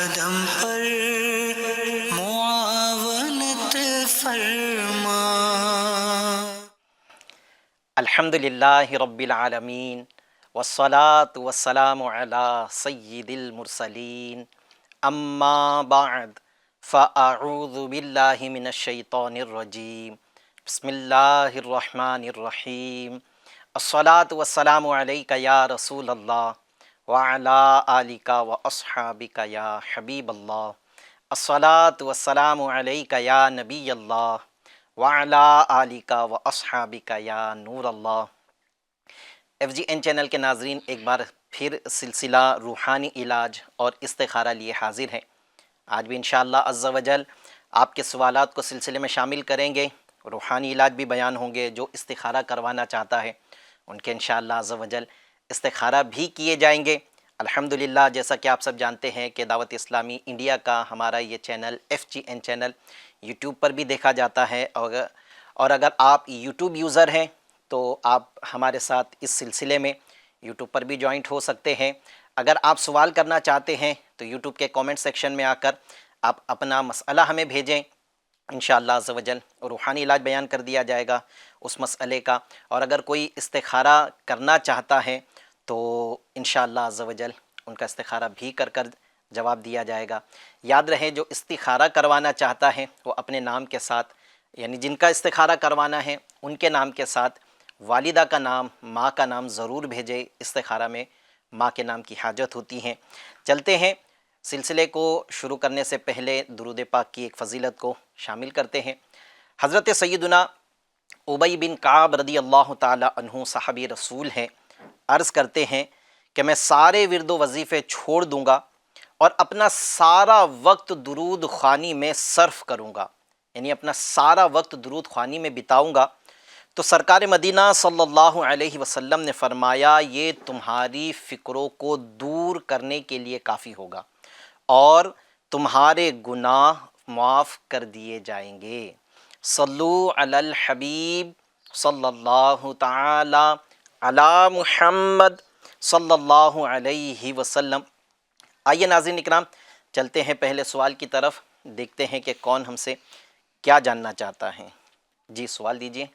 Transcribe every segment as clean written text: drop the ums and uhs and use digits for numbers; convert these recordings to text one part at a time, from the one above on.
قدم پر معاونت فرما۔ الحمدللہ رب العالمین والصلاة والسلام علی سید المرسلین، اما بعد فاعوذ باللہ من الشیطان الرجیم، بسم اللہ الرحمن الرحیم، الصلاة والسلام علیک یا رسول اللہ وعلی آلک واصحابک یا حبیب اللہ، الصلاة والسلام علیک یا نبی اللہ وعلی آلک واصحابک یا نور اللہ۔ ایف جی این چینل کے ناظرین، ایک بار پھر سلسلہ روحانی علاج اور استخارہ لیے حاضر ہیں۔ آج بھی انشاءاللہ عز و جل آپ کے سوالات کو سلسلے میں شامل کریں گے، روحانی علاج بھی بیان ہوں گے۔ جو استخارہ کروانا چاہتا ہے ان کے انشاءاللہ عز و جل استخارہ بھی کیے جائیں گے۔ الحمدللہ، جیسا کہ آپ سب جانتے ہیں کہ دعوت اسلامی انڈیا کا ہمارا یہ channel F G N channel YouTube پر بھی دیکھا جاتا ہے، اور اگر آپ یوٹیوب یوزر ہیں تو آپ ہمارے ساتھ اس سلسلے میں یوٹیوب پر بھی جوائنٹ ہو سکتے ہیں۔ اگر آپ سوال کرنا چاہتے ہیں تو یوٹیوب کے کومنٹ سیکشن میں آ کر آپ اپنا مسئلہ ہمیں بھیجیں، انشاءاللہ عز و جل روحانی علاج بیان کر دیا جائے گا اس مسئلے کا۔ اور اگر کوئی استخارہ کرنا چاہتا ہے تو انشاءاللہ عز و جل ان کا استخارہ بھی کر جواب دیا جائے گا۔ یاد رہے، جو استخارہ کروانا چاہتا ہے وہ اپنے نام کے ساتھ، یعنی جن کا استخارہ کروانا ہے ان کے نام کے ساتھ والدہ کا نام، ماں کا نام ضرور بھیجے۔ استخارہ میں ماں کے نام کی حاجت ہوتی ہیں۔ چلتے ہیں سلسلے کو شروع کرنے سے پہلے درود پاک کی ایک فضیلت کو شامل کرتے ہیں۔ حضرت سیدنا ابی بن کعب رضی اللہ تعالی عنہ صحابی رسول ہیں، عرض کرتے ہیں کہ میں سارے ورد و وظیفے چھوڑ دوں گا اور اپنا سارا وقت درود خوانی میں صرف کروں گا، یعنی اپنا سارا وقت درود خوانی میں بتاؤں گا۔ تو سرکار مدینہ صلی اللہ علیہ وسلم نے فرمایا، یہ تمہاری فکروں کو دور کرنے کے لیے کافی ہوگا اور تمہارے گناہ معاف کر دیے جائیں گے۔ صلو علی الحبیب صلی اللہ تعالی علی محمد صلی اللہ علیہ وسلم۔ آئیے ناظرین اکرام، چلتے ہیں پہلے سوال کی طرف، دیکھتے ہیں کہ کون ہم سے کیا جاننا چاہتا ہے۔ جی سوال دیجیے۔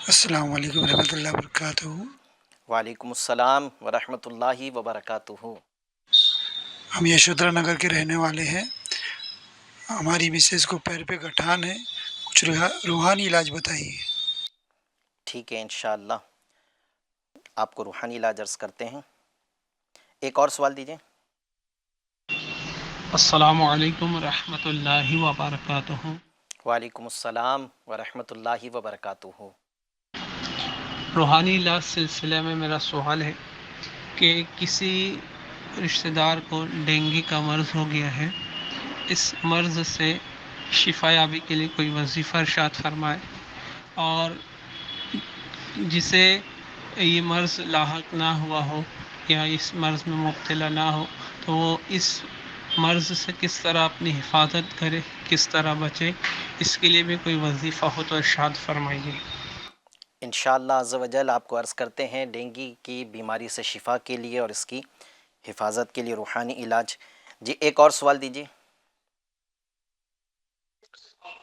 السلام علیکم ورحمۃ اللہ وبرکاتہ۔ وعلیکم السلام ورحمۃ اللہ وبرکاتہ۔ ہم یشودھرا نگر کے رہنے والے ہیں۔ ہماری مسز کو پیر پہ گٹھان ہے، کچھ روحانی علاج بتائیے۔ ٹھیک ہے، انشاءاللہ آپ کو روحانی علاج عرض کرتے ہیں۔ ایک اور سوال دیجیے۔ السلام علیکم ورحمۃ اللہ وبرکاتہ۔ وعلیکم السلام ورحمۃ اللہ وبرکاتہ۔ روحانی علاج سلسلے میں میرا سوال ہے کہ کسی رشتہ دار کو ڈینگی کا مرض ہو گیا ہے، اس مرض سے شفا یابی کے لیے کوئی وظیفہ ارشاد فرمائے، اور جسے یہ مرض لاحق نہ ہوا ہو یا اس مرض میں مبتلا نہ ہو تو وہ اس مرض سے کس طرح اپنی حفاظت کرے، کس طرح بچے، اس کے لیے بھی کوئی وظیفہ ہو تو ارشاد فرمائیے۔ انشاءاللہ عز و جل آپ کو عرض کرتے ہیں ڈینگی کی بیماری سے شفا کے لیے اور اس کی حفاظت کے لیے روحانی علاج۔ جی ایک اور سوال دیجیے۔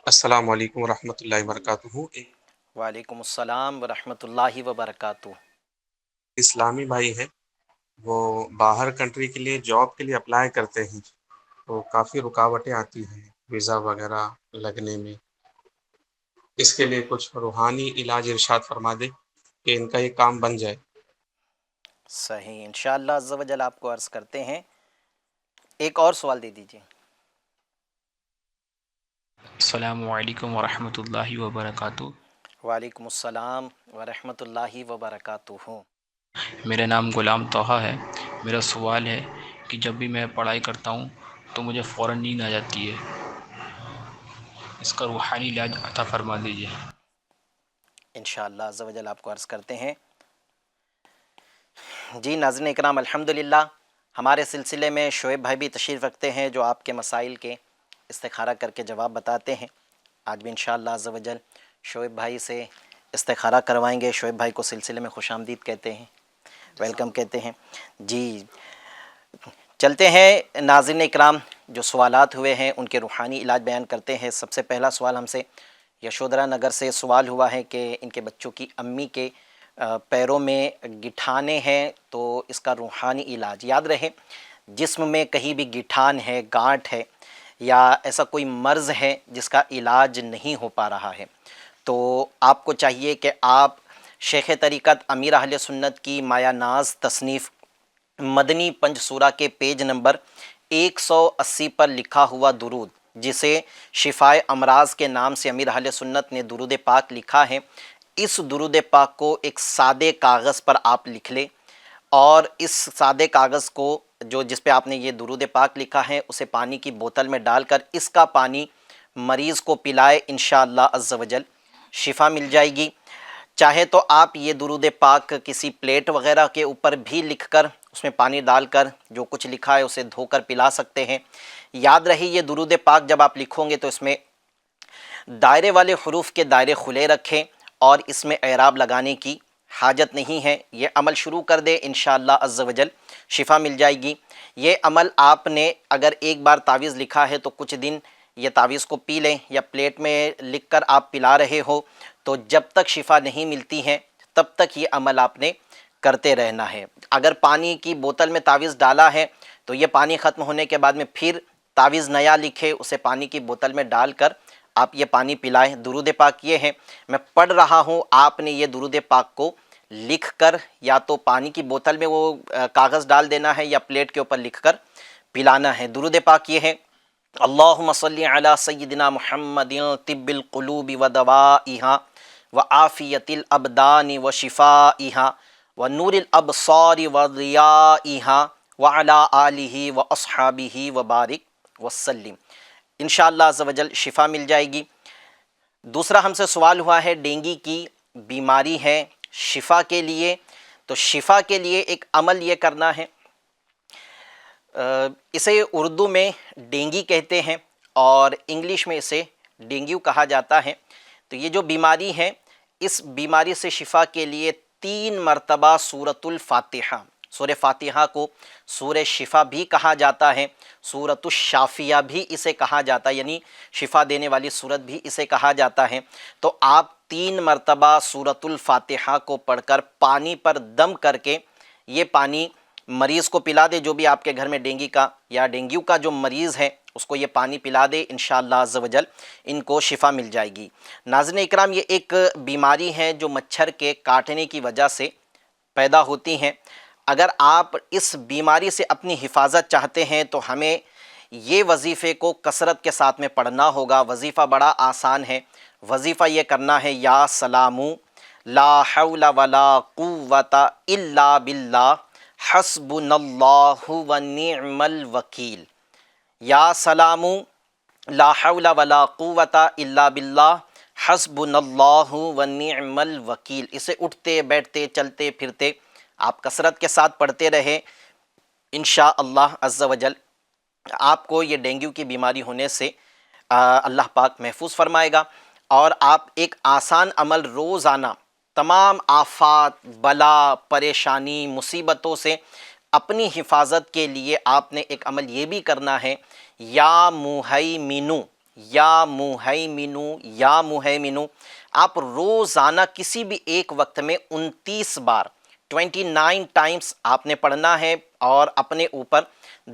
السلام علیکم ورحمۃ اللہ وبرکاتہ۔ ایک وعلیکم السلام ورحمۃ اللہ وبرکاتہ۔ اسلامی بھائی ہے، وہ باہر کنٹری کے لیے جاب کے لیے اپلائی کرتے ہیں تو کافی رکاوٹیں آتی ہیں ویزا وغیرہ لگنے میں، اس کے لیے کچھ روحانی علاج ارشاد فرما دے کہ ان کا یہ کام بن جائے۔ صحیح، انشاءاللہ عز و جل آپ کو عرض کرتے ہیں۔ ایک اور سوال دے دیجیے۔ السلام علیکم ورحمۃ اللہ وبرکاتہ۔ وعلیکم السلام ورحمۃ اللہ وبرکاتہ۔ میرا نام غلام طہ ہے۔ میرا سوال ہے کہ جب بھی میں پڑھائی کرتا ہوں تو مجھے فوراً نیند آ جاتی ہے، اس کا روحانی علاج عطا فرما دیجیے۔ انشاءاللہ عز و جل آپ کو عرض کرتے ہیں۔ جی ناظرین اکرام، الحمدللہ ہمارے سلسلے میں شعیب بھائی بھی تشریف رکھتے ہیں جو آپ کے مسائل کے استخارہ کر کے جواب بتاتے ہیں۔ آج بھی انشاءاللہ عز و جل شعیب بھائی سے استخارہ کروائیں گے. شعیب بھائی کو سلسلے میں خوش آمدید کہتے ہیں، ویلکم کہتے ہیں. جی چلتے ہیں ناظرین اکرام، جو سوالات ہوئے ہیں ان کے روحانی علاج بیان کرتے ہیں. سب سے پہلا سوال ہم سے یشودھرا نگر سے سوال ہوا ہے کہ ان کے بچوں کی امی کے پیروں میں گٹھانے ہیں، تو اس کا روحانی علاج. یاد رہے جسم میں کہیں بھی گٹھان ہے، گانٹھ ہے یا ایسا کوئی مرض ہے جس کا علاج نہیں ہو پا رہا ہے، تو آپ کو چاہیے کہ آپ شیخ طریقت امیر اہل سنت کی مایا ناز تصنیف مدنی پنج سورہ کے پیج نمبر 180 پر لکھا ہوا درود، جسے شفائے امراض کے نام سے امیر اہل سنت نے درود پاک لکھا ہے، اس درود پاک کو ایک سادے کاغذ پر آپ لکھ لیں، اور اس سادے کاغذ کو جس پہ آپ نے یہ درود پاک لکھا ہے اسے پانی کی بوتل میں ڈال کر اس کا پانی مریض کو پلائے، انشاءاللہ عز و جل شفا مل جائے گی. چاہے تو آپ یہ درود پاک کسی پلیٹ وغیرہ کے اوپر بھی لکھ کر اس میں پانی ڈال کر جو کچھ لکھا ہے اسے دھو کر پلا سکتے ہیں. یاد رہی یہ درود پاک جب آپ لکھو گے تو اس میں دائرے والے حروف کے دائرے کھلے رکھیں اور اس میں اعراب لگانے کی حاجت نہیں ہے. یہ عمل شروع کر دے، انشاءاللہ عز و جل شفا مل جائے گی. یہ عمل آپ نے اگر ایک بار تعویذ لکھا ہے تو کچھ دن یہ تعویذ کو پی لیں، یا پلیٹ میں لکھ کر آپ پلا رہے ہو تو جب تک شفا نہیں ملتی ہے تب تک یہ عمل آپ نے کرتے رہنا ہے. اگر پانی کی بوتل میں تعویذ ڈالا ہے تو یہ پانی ختم ہونے کے بعد میں پھر تعویذ نیا لکھے، اسے پانی کی بوتل میں ڈال کر آپ یہ پانی پلائیں. درود پاک یہ ہے، میں پڑھ رہا ہوں، آپ نے یہ درود پاک کو لکھ کر یا تو پانی کی بوتل میں وہ کاغذ ڈال دینا ہے یا پلیٹ کے اوپر لکھ کر پلانا ہے. درود پاک یہ ہے: اللہم صلی علی سیدنا محمد طب القلوب و دوائہا و عافیت الابدان و شفائہا و نور الابصار و ضیائہا و علی آلہ و اصحابہ و بارک وسلم. انشاءاللہ عز و جل شفا مل جائے گی. دوسرا ہم سے سوال ہوا ہے ڈینگی کی بیماری ہے، شفا کے لیے. تو شفا کے لیے ایک عمل یہ کرنا ہے، اسے اردو میں ڈینگی کہتے ہیں اور انگلش میں اسے ڈینگیو کہا جاتا ہے. تو یہ جو بیماری ہے، اس بیماری سے شفا کے لیے 3 مرتبہ سورۃ الفاتحہ، سورہ فاتحہ کو سورہ شفا بھی کہا جاتا ہے، سورۃ الشافیہ بھی اسے کہا جاتا ہے، یعنی شفا دینے والی سورت بھی اسے کہا جاتا ہے. تو آپ 3 مرتبہ سورۃ الفاتحہ کو پڑھ کر پانی پر دم کر کے یہ پانی مریض کو پلا دے. جو بھی آپ کے گھر میں ڈینگی کا یا ڈینگیو کا جو مریض ہے اس کو یہ پانی پلا دے، انشاءاللہ عز و جل ان کو شفا مل جائے گی. ناظرین اکرام، یہ ایک بیماری ہے جو مچھر کے کاٹنے کی وجہ سے پیدا ہوتی ہیں. اگر آپ اس بیماری سے اپنی حفاظت چاہتے ہیں تو ہمیں یہ وظیفے کو کثرت کے ساتھ میں پڑھنا ہوگا. وظیفہ بڑا آسان ہے. وظیفہ یہ کرنا ہے: یا سلامو لا حول ولا قوت الا باللہ حسبنا اللہ ونعم الوکیل. یا سلامو لا حول ولا قوت الا باللہ حسبنا اللہ ونعم الوکیل. اسے اٹھتے بیٹھتے چلتے پھرتے آپ کثرت کے ساتھ پڑھتے رہے، انشاءاللہ عز و جل آپ کو یہ ڈینگیو کی بیماری ہونے سے اللہ پاک محفوظ فرمائے گا. اور آپ ایک آسان عمل روزانہ تمام آفات، بلا، پریشانی، مصیبتوں سے اپنی حفاظت کے لیے آپ نے ایک عمل یہ بھی کرنا ہے: یا مہیمنو، یا مہیمنو، یا مہیمنو. آپ روزانہ کسی بھی ایک وقت میں 29 بار 29 ٹائمز آپ نے پڑھنا ہے اور اپنے اوپر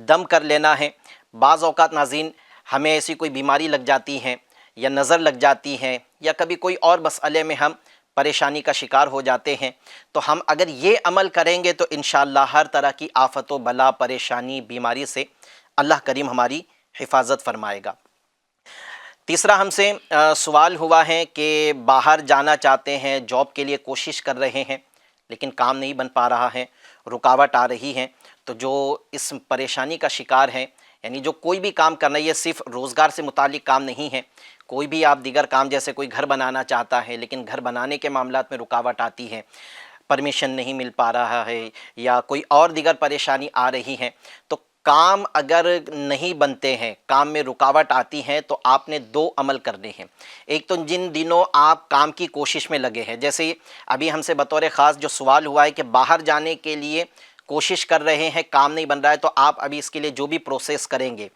دم کر لینا ہے. بعض اوقات ناظرین ہمیں ایسی کوئی بیماری لگ جاتی ہے یا نظر لگ جاتی ہے یا کبھی کوئی اور مسئلے میں ہم پریشانی کا شکار ہو جاتے ہیں، تو ہم اگر یہ عمل کریں گے تو انشاءاللہ ہر طرح کی آفت و بلا، پریشانی، بیماری سے اللہ کریم ہماری حفاظت فرمائے گا. تیسرا ہم سے سوال ہوا ہے کہ باہر جانا چاہتے ہیں، جاب کے لیے کوشش کر رہے ہیں لیکن کام نہیں بن پا رہا ہے، رکاوٹ آ رہی ہے. تو جو اس پریشانی کا شکار ہے، یعنی جو کوئی بھی کام کرنا ہے، یہ صرف روزگار سے متعلق کام نہیں ہے، کوئی بھی آپ دیگر کام، جیسے کوئی گھر بنانا چاہتا ہے لیکن گھر بنانے کے معاملات میں رکاوٹ آتی ہے، پرمیشن نہیں مل پا رہا ہے یا کوئی اور دیگر پریشانی آ رہی ہے، تو کام اگر نہیں بنتے ہیں، کام میں رکاوٹ آتی ہے، تو آپ نے 2 عمل کرنے ہیں۔ ایک تو جن دنوں آپ کام کی کوشش میں لگے ہیں، جیسے ابھی ہم سے بطور خاص جو سوال ہوا ہے کہ باہر جانے کے لیے کوشش کر رہے ہیں، کام نہیں بن رہا ہے، تو آپ ابھی اس کے لیے جو بھی پروسیس کریں گے،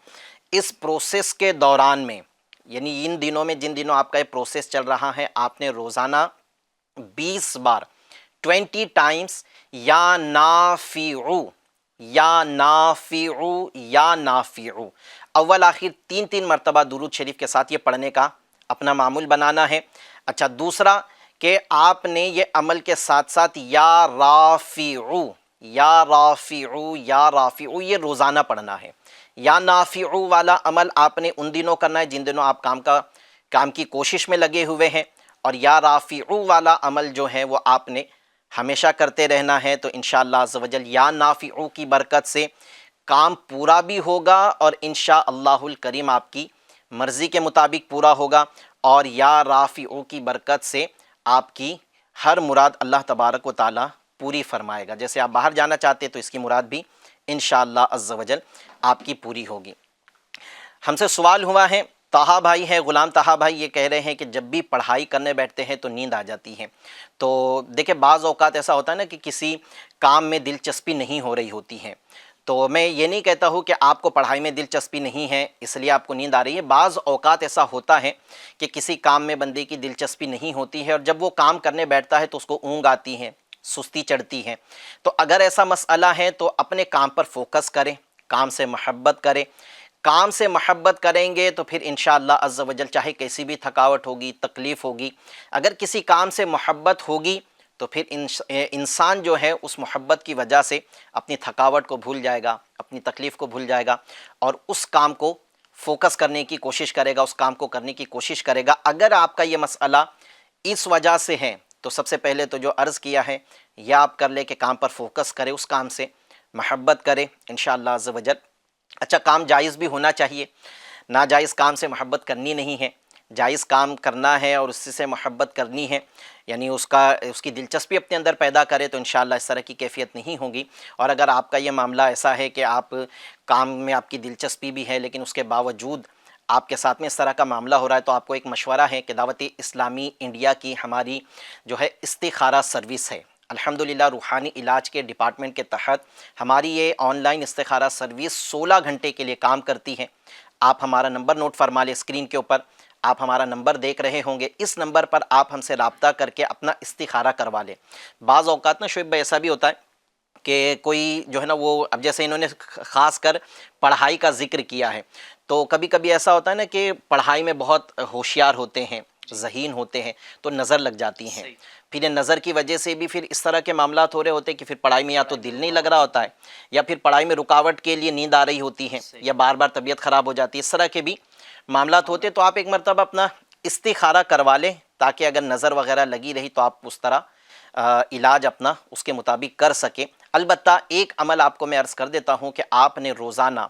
اس پروسیس کے دوران میں، یعنی ان دنوں میں جن دنوں آپ کا یہ پروسیس چل رہا ہے، آپ نے روزانہ 20 بار 20 ٹائمز یا نافعو یا نافعو یا نافعو اول آخر 3 مرتبہ درود شریف کے ساتھ یہ پڑھنے کا اپنا معمول بنانا ہے۔ اچھا، دوسرا کہ آپ نے یہ عمل کے ساتھ ساتھ یا رافعو یا رافعو یا رافعو یہ روزانہ پڑھنا ہے۔ یا نافعو والا عمل آپ نے ان دنوں کرنا ہے جن دنوں آپ کام کی کوشش میں لگے ہوئے ہیں، اور یا رافعو والا عمل جو ہے وہ آپ نے ہمیشہ کرتے رہنا ہے۔ تو انشاءاللہ عز و جل یا نافعو کی برکت سے کام پورا بھی ہوگا، اور انشاءاللہ الکریم آپ کی مرضی کے مطابق پورا ہوگا، اور یا رافعو کی برکت سے آپ کی ہر مراد اللہ تبارک و تعالی پوری فرمائے گا۔ جیسے آپ باہر جانا چاہتے تو اس کی مراد بھی انشاءاللہ عز و جل آپ کی پوری ہوگی۔ ہم سے سوال ہوا ہے، طہا بھائی ہے، غلام طہا بھائی، یہ کہہ رہے ہیں کہ جب بھی پڑھائی کرنے بیٹھتے ہیں تو نیند آ جاتی ہے۔ تو دیکھیں، بعض اوقات ایسا ہوتا ہے نا کہ کسی کام میں دلچسپی نہیں ہو رہی ہوتی ہے، تو میں یہ نہیں کہتا ہوں کہ آپ کو پڑھائی میں دلچسپی نہیں ہے اس لیے آپ کو نیند آ رہی ہے۔ بعض اوقات ایسا ہوتا ہے کہ کسی کام میں بندے کی دلچسپی نہیں ہوتی ہے، اور جب وہ کام کرنے بیٹھتا ہے تو اس کو اونگ آتی ہے، سستی چڑھتی ہے۔ تو اگر ایسا مسئلہ ہے تو اپنے کام پر فوکس کریں، کام سے محبت کریں۔ کام سے محبت کریں گے تو پھر انشاءاللہ عز و جل چاہے کیسی بھی تھکاوٹ ہوگی، تکلیف ہوگی، اگر کسی کام سے محبت ہوگی تو پھر انسان جو ہے اس محبت کی وجہ سے اپنی تھکاوٹ کو بھول جائے گا، اپنی تکلیف کو بھول جائے گا، اور اس کام کو فوکس کرنے کی کوشش کرے گا، اس کام کو کرنے کی کوشش کرے گا۔ اگر آپ کا یہ مسئلہ اس وجہ سے ہے تو سب سے پہلے تو جو عرض کیا ہے، یا آپ کر لے کہ کام پر فوکس کرے، اس کام سے محبت کرے انشاءاللہ عز و جل۔ اچھا، کام جائز بھی ہونا چاہیے، ناجائز کام سے محبت کرنی نہیں ہے، جائز کام کرنا ہے اور اس سے محبت کرنی ہے، یعنی اس کی دلچسپی اپنے اندر پیدا کرے تو انشاءاللہ اس طرح کی کیفیت نہیں ہوگی۔ اور اگر آپ کا یہ معاملہ ایسا ہے کہ آپ کام میں آپ کی دلچسپی بھی ہے لیکن اس کے باوجود آپ کے ساتھ میں اس طرح کا معاملہ ہو رہا ہے، تو آپ کو ایک مشورہ ہے کہ دعوت اسلامی انڈیا کی ہماری جو ہے استخارہ سروس ہے، الحمدللہ روحانی علاج کے ڈپارٹمنٹ کے تحت ہماری یہ آن لائن استخارہ سروس 16 گھنٹے کے لیے کام کرتی ہے۔ آپ ہمارا نمبر نوٹ فرما لیں، اسکرین کے اوپر آپ ہمارا نمبر دیکھ رہے ہوں گے، اس نمبر پر آپ ہم سے رابطہ کر کے اپنا استخارہ کروا لیں۔ بعض اوقات نا شعیب بھائی ایسا بھی ہوتا ہے کہ کوئی جو ہے نا وہ، اب جیسے انہوں نے خاص کر پڑھائی کا ذکر کیا ہے، تو کبھی کبھی ایسا ہوتا ہے نا کہ پڑھائی میں بہت ہوشیار ہوتے ہیں، ذہین ہوتے ہیں، تو نظر لگ جاتی ہیں، پھر یہ نظر کی وجہ سے بھی پھر اس طرح کے معاملات ہو رہے ہوتے ہیں کہ پھر پڑھائی میں یا تو دل نہیں لگ رہا ہوتا ہے، یا پھر پڑھائی میں رکاوٹ کے لیے نیند آ رہی ہوتی ہے، یا بار بار طبیعت خراب ہو جاتی ہے، اس طرح کے بھی معاملات ہوتے ہیں۔ تو آپ ایک مرتبہ اپنا استخارہ کروا لیں، تاکہ اگر نظر وغیرہ لگی رہی تو آپ اس طرح علاج اپنا اس کے مطابق کر سکیں۔ البتہ ایک عمل آپ کو میں عرض کر دیتا ہوں کہ آپ نے روزانہ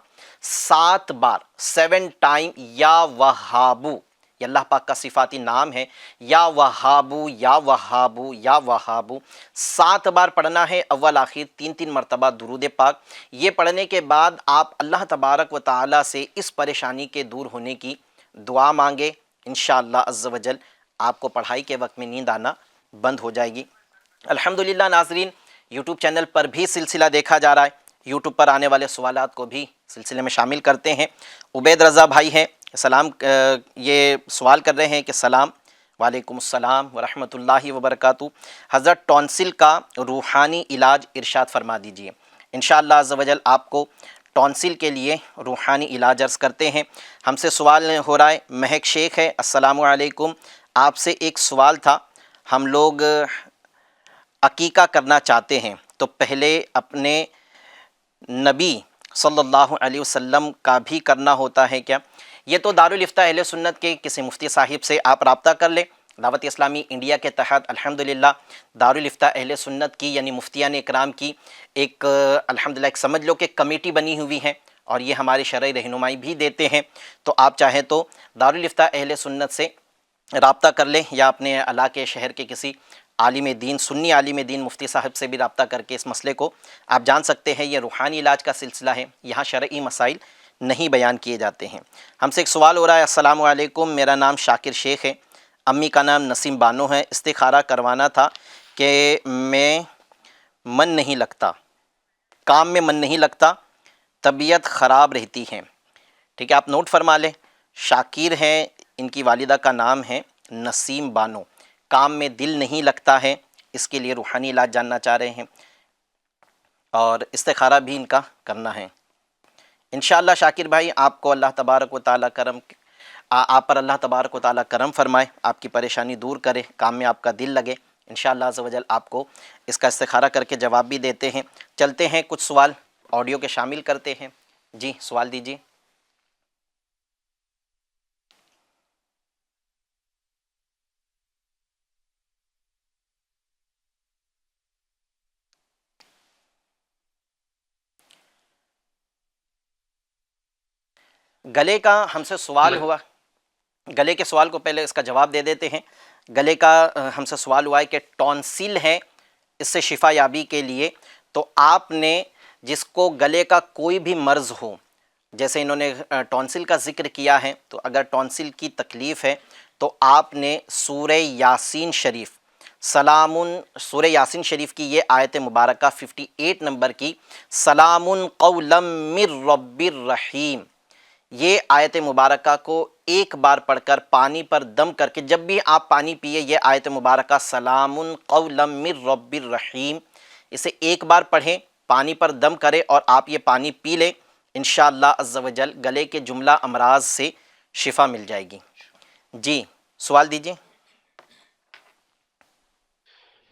7 بار 7 ٹائم یا وہابو، یہ اللہ پاک کا صفاتی نام ہے، یا وہابو یا وہابو یا وہابو 7 بار پڑھنا ہے، اول آخر 3 مرتبہ درود پاک۔ یہ پڑھنے کے بعد آپ اللہ تبارک و تعالی سے اس پریشانی کے دور ہونے کی دعا مانگے، انشاءاللہ عز و جل آپ کو پڑھائی کے وقت میں نیند آنا بند ہو جائے گی۔ الحمدللہ ناظرین، یوٹیوب چینل پر بھی سلسلہ دیکھا جا رہا ہے، یوٹیوب پر آنے والے سوالات کو بھی سلسلے میں شامل کرتے ہیں۔ عبید رضا بھائی ہیں، سلام، یہ سوال کر رہے ہیں کہ سلام، وعلیکم السلام ورحمۃ اللہ وبرکاتہ، حضرت ٹونسل کا روحانی علاج ارشاد فرما دیجئے۔ انشاءاللہ عز و جل آپ کو ٹونسل کے لیے روحانی علاج عرض کرتے ہیں۔ ہم سے سوال ہو رہا ہے، مہک شیخ ہے، السلام علیکم، آپ سے ایک سوال تھا، ہم لوگ عقیقہ کرنا چاہتے ہیں تو پہلے اپنے نبی صلی اللہ علیہ وسلم کا بھی کرنا ہوتا ہے کیا؟ یہ تو دارالافتاء اہل سنت کے کسی مفتی صاحب سے آپ رابطہ کر لیں۔ دعوت اسلامی انڈیا کے تحت الحمدللہ دارالافتاء اہل سنت کی یعنی مفتیان اکرام کی ایک الحمدللہ ایک سمجھ لو کہ کمیٹی بنی ہوئی ہے، اور یہ ہماری شرعی رہنمائی بھی دیتے ہیں۔ تو آپ چاہیں تو دارالافتاء اہل سنت سے رابطہ کر لیں، یا اپنے علاقے شہر کے کسی عالم دین، سنی عالم دین مفتی صاحب سے بھی رابطہ کر کے اس مسئلے کو آپ جان سکتے ہیں۔ یہ روحانی علاج کا سلسلہ ہے، یہاں شرعی مسائل نہیں بیان کیے جاتے ہیں۔ ہم سے ایک سوال ہو رہا ہے، السلام علیکم، میرا نام شاکر شیخ ہے، امی کا نام نسیم بانو ہے، استخارہ کروانا تھا کہ میں من نہیں لگتا، کام میں من نہیں لگتا، طبیعت خراب رہتی ہے۔ ٹھیک ہے، آپ نوٹ فرما لیں، شاکر ہیں، ان کی والدہ کا نام ہے نسیم بانو، کام میں دل نہیں لگتا ہے، اس کے لیے روحانی علاج جاننا چاہ رہے ہیں اور استخارہ بھی ان کا کرنا ہے۔ انشاءاللہ شاکر بھائی آپ کو اللہ تبارک و تعالیٰ آپ پر اللہ تبارک و تعالیٰ کرم فرمائے، آپ کی پریشانی دور کرے، کام میں آپ کا دل لگے، انشاءاللہ عز و جل آپ کو اس کا استخارہ کر کے جواب بھی دیتے ہیں۔ چلتے ہیں کچھ سوال آڈیو کے شامل کرتے ہیں۔ جی سوال دیجیے۔ گلے کا ہم سے سوال ہوا، گلے کے سوال کو پہلے اس کا جواب دے دیتے ہیں۔ گلے کا ہم سے سوال ہوا ہے کہ ٹونسل ہے، اس سے شفا یابی کے لیے تو آپ نے جس کو گلے کا کوئی بھی مرض ہو، جیسے انہوں نے ٹونسل کا ذکر کیا ہے، تو اگر ٹونسل کی تکلیف ہے تو آپ نے سورہ یاسین شریف سورہ یاسین شریف کی یہ آیت مبارکہ 58 نمبر کی، سلام قولا من رب الرحیم، یہ آیت مبارکہ کو ایک بار پڑھ کر پانی پر دم کر کے، جب بھی آپ پانی پیئے یہ آیت مبارکہ سلام قولا من رب الرحیم، اسے ایک بار پڑھیں، پانی پر دم کریں اور آپ یہ پانی پی لیں، انشاءاللہ عز و جل گلے کے جملہ امراض سے شفا مل جائے گی۔ جی سوال دیجیے۔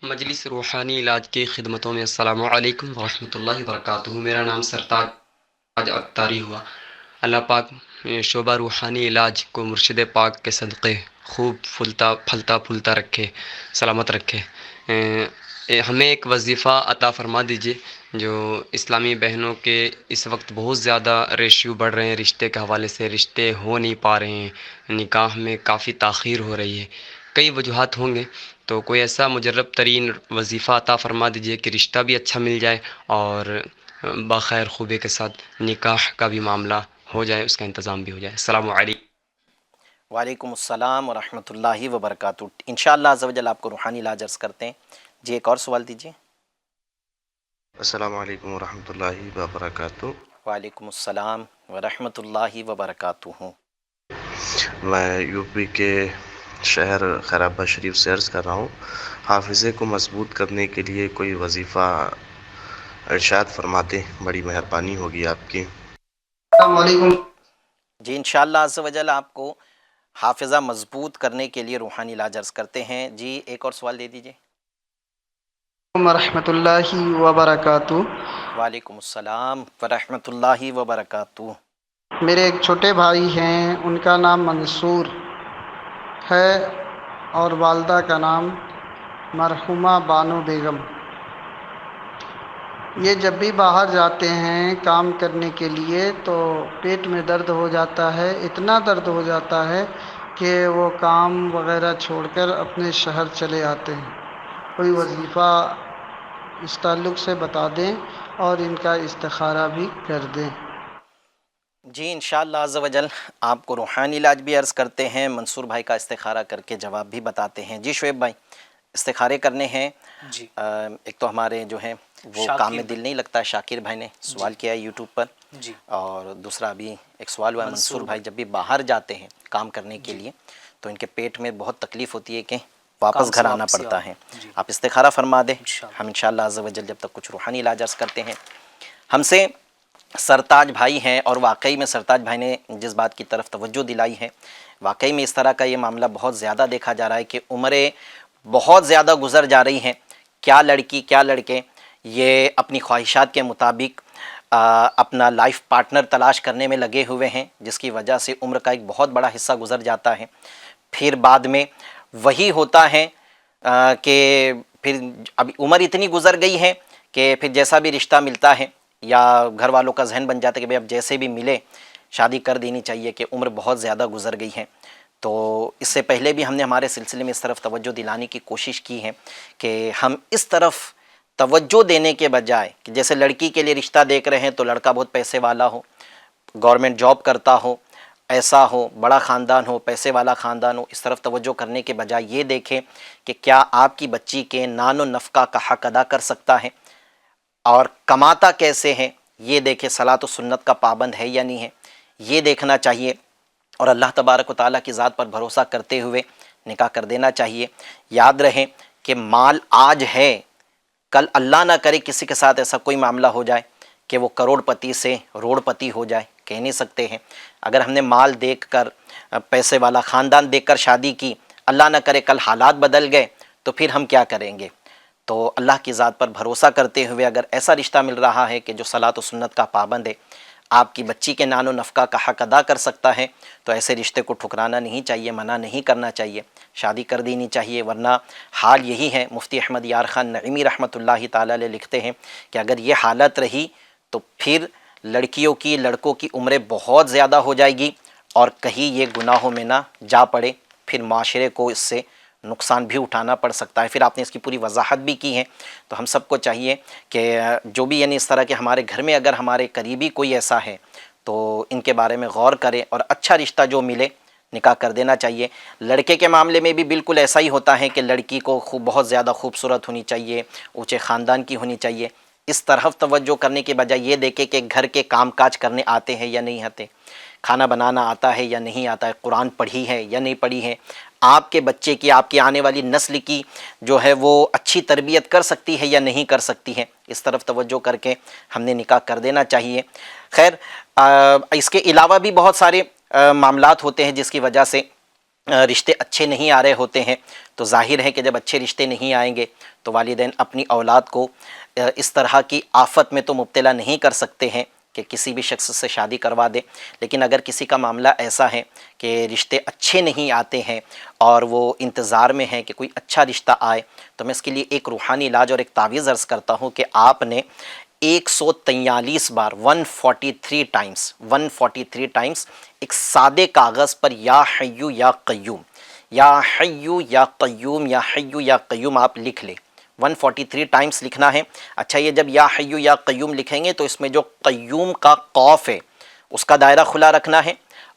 مجلس روحانی علاج کی خدمتوں میں السلام علیکم ورحمۃ اللہ وبرکاتہ۔ میرا نام سرتاج اختاری ہوا۔ اللہ پاک شعبہ روحانی علاج کو مرشد پاک کے صدقے خوب پھلتا پھولتا رکھے، سلامت رکھے۔ ہمیں ایک وظیفہ عطا فرما دیجیے۔ جو اسلامی بہنوں کے اس وقت بہت زیادہ ریشیو بڑھ رہے ہیں، رشتے کے حوالے سے رشتے ہو نہیں پا رہے ہیں، نکاح میں کافی تاخیر ہو رہی ہے، کئی وجوہات ہوں گے، تو کوئی ایسا مجرب ترین وظیفہ عطا فرما دیجیے کہ رشتہ بھی اچھا مل جائے اور بخیر خوبی کے ساتھ نکاح کا بھی معاملہ ہو جائے، اس کا انتظام بھی ہو جائے۔ السلام علیکم۔ وعلیکم السلام ورحمۃ اللہ وبرکاتہ۔ انشاءاللہ عز و جل آپ کو روحانی علاج عرض کرتے ہیں۔ جی ایک اور سوال دیجیے۔ السلام علیکم ورحمۃ اللہ وبرکاتہ۔ وعلیکم السلام ورحمۃ اللہ وبرکاتہ۔ میں یو پی کے شہر خیر آباد شریف سے عرض کر رہا ہوں، حافظے کو مضبوط کرنے کے لیے کوئی وظیفہ ارشاد فرماتے، بڑی مہربانی ہوگی آپ کی۔ السلام علیکم۔ جی انشاءاللہ عز و جل آپ کو حافظہ مضبوط کرنے کے لیے روحانی علاج عرض کرتے ہیں۔ جی ایک اور سوال دے دیجیے۔ ورحمۃ اللہ وبرکاتہ۔ وعلیکم السلام ورحمۃ اللہ وبرکاتہ۔ میرے ایک چھوٹے بھائی ہیں، ان کا نام منصور ہے اور والدہ کا نام مرحومہ بانو بیگم۔ یہ جب بھی باہر جاتے ہیں کام کرنے کے لیے تو پیٹ میں درد ہو جاتا ہے، اتنا درد ہو جاتا ہے کہ وہ کام وغیرہ چھوڑ کر اپنے شہر چلے آتے ہیں۔ کوئی وظیفہ اس تعلق سے بتا دیں اور ان کا استخارہ بھی کر دیں۔ جی انشاءاللہ عز و جل آپ کو روحانی علاج بھی عرض کرتے ہیں، منصور بھائی کا استخارہ کر کے جواب بھی بتاتے ہیں۔ جی شعیب بھائی استخارے کرنے ہیں۔ جی ایک تو ہمارے جو ہیں وہ کام میں دل نہیں لگتا، شاکر بھائی نے سوال کیا ہے یوٹیوب پر، جی اور دوسرا ابھی ایک سوال ہوا ہے منصور بھائی جب بھی باہر جاتے ہیں کام کرنے کے لیے تو ان کے پیٹ میں بہت تکلیف ہوتی ہے کہ واپس گھر آنا پڑتا ہے۔ آپ استخارہ فرما دیں، ہم انشاءاللہ عز و جل جب تک کچھ روحانی علاج عرض کرتے ہیں۔ ہم سے سرتاج بھائی ہیں اور واقعی میں سرتاج بھائی نے جس بات کی طرف توجہ دلائی ہے، واقعی میں اس طرح کا یہ معاملہ بہت زیادہ دیکھا جا رہا ہے کہ عمریں بہت زیادہ گزر جا رہی ہیں، کیا لڑکی کیا لڑکے یہ اپنی خواہشات کے مطابق اپنا لائف پارٹنر تلاش کرنے میں لگے ہوئے ہیں، جس کی وجہ سے عمر کا ایک بہت بڑا حصہ گزر جاتا ہے۔ پھر بعد میں وہی ہوتا ہے کہ پھر اب عمر اتنی گزر گئی ہے کہ پھر جیسا بھی رشتہ ملتا ہے یا گھر والوں کا ذہن بن جاتا ہے کہ بھئی اب جیسے بھی ملے شادی کر دینی چاہیے کہ عمر بہت زیادہ گزر گئی ہے۔ تو اس سے پہلے بھی ہم نے ہمارے سلسلے میں اس طرف توجہ دلانے کی کوشش کی ہے کہ ہم اس طرف توجہ دینے کے بجائے کہ جیسے لڑکی کے لیے رشتہ دیکھ رہے ہیں تو لڑکا بہت پیسے والا ہو، گورنمنٹ جاب کرتا ہو، ایسا ہو، بڑا خاندان ہو، پیسے والا خاندان ہو، اس طرف توجہ کرنے کے بجائے یہ دیکھیں کہ کیا آپ کی بچی کے نان و نفقہ کا حق ادا کر سکتا ہے اور کماتا کیسے ہے، یہ دیکھیں صلاۃ و سنت کا پابند ہے یا نہیں ہے، یہ دیکھنا چاہیے، اور اللہ تبارک و تعالیٰ کی ذات پر بھروسہ کرتے ہوئے نکاح کر دینا چاہیے۔ یاد رہے کہ مال آج ہے، کل اللہ نہ کرے کسی کے ساتھ ایسا کوئی معاملہ ہو جائے کہ وہ کروڑ پتی سے روڑ پتی ہو جائے، کہہ نہیں سکتے ہیں۔ اگر ہم نے مال دیکھ کر، پیسے والا خاندان دیکھ کر شادی کی، اللہ نہ کرے کل حالات بدل گئے تو پھر ہم کیا کریں گے؟ تو اللہ کی ذات پر بھروسہ کرتے ہوئے اگر ایسا رشتہ مل رہا ہے کہ جو صلاۃ و سنت کا پابند ہے، آپ کی بچی کے نان و نفقہ کا حق ادا کر سکتا ہے، تو ایسے رشتے کو ٹھکرانا نہیں چاہیے، منع نہیں کرنا چاہیے، شادی کر دینی چاہیے۔ ورنہ حال یہی ہے، مفتی احمد یار خان نعیمی رحمۃ اللہ تعالی علیہ لکھتے ہیں کہ اگر یہ حالت رہی تو پھر لڑکیوں کی، لڑکوں کی عمریں بہت زیادہ ہو جائے گی اور کہیں یہ گناہوں میں نہ جا پڑے، پھر معاشرے کو اس سے نقصان بھی اٹھانا پڑ سکتا ہے۔ پھر آپ نے اس کی پوری وضاحت بھی کی ہے، تو ہم سب کو چاہیے کہ جو بھی یعنی اس طرح کے ہمارے گھر میں اگر ہمارے قریبی کوئی ایسا ہے تو ان کے بارے میں غور کریں اور اچھا رشتہ جو ملے نکاح کر دینا چاہیے۔ لڑکے کے معاملے میں بھی بالکل ایسا ہی ہوتا ہے کہ لڑکی کو بہت زیادہ خوبصورت ہونی چاہیے، اونچے خاندان کی ہونی چاہیے۔ اس طرف توجہ کرنے کے بجائے یہ دیکھے کہ گھر کے کام کاج کرنے آتے ہیں یا نہیں آتے، کھانا بنانا آتا ہے یا نہیں آتا ہے، قرآن پڑھی ہے یا نہیں پڑھی ہے، آپ کے بچے کی، آپ کی آنے والی نسل کی جو ہے وہ اچھی تربیت کر سکتی ہے یا نہیں کر سکتی ہے، اس طرف توجہ کر کے ہم نے نکاح کر دینا چاہیے۔ خیر اس کے علاوہ بھی بہت سارے معاملات ہوتے ہیں جس کی وجہ سے رشتے اچھے نہیں آ رہے ہوتے ہیں، تو ظاہر ہے کہ جب اچھے رشتے نہیں آئیں گے تو والدین اپنی اولاد کو اس طرح کی آفت میں تو مبتلا نہیں کر سکتے ہیں کہ کسی بھی شخص سے شادی کروا دے، لیکن اگر کسی کا معاملہ ایسا ہے کہ رشتے اچھے نہیں آتے ہیں اور وہ انتظار میں ہے کہ کوئی اچھا رشتہ آئے، تو میں اس کے لیے ایک روحانی علاج اور ایک تعویذ عرض کرتا ہوں کہ آپ نے 143 بار 143 ٹائمز ایک سادے کاغذ پر یا حیو یا قیوم، یا حیو یا قیوم، یا حیو یا قیوم آپ لکھ لیں۔ 143 ٹائمز لکھنا ہے۔ اچھا، یہ جب یا حیو یا قیوم لکھیں گے تو اس میں جو قیوم کا قوف ہے اس کا دائرہ کھلا رکھنا ہے،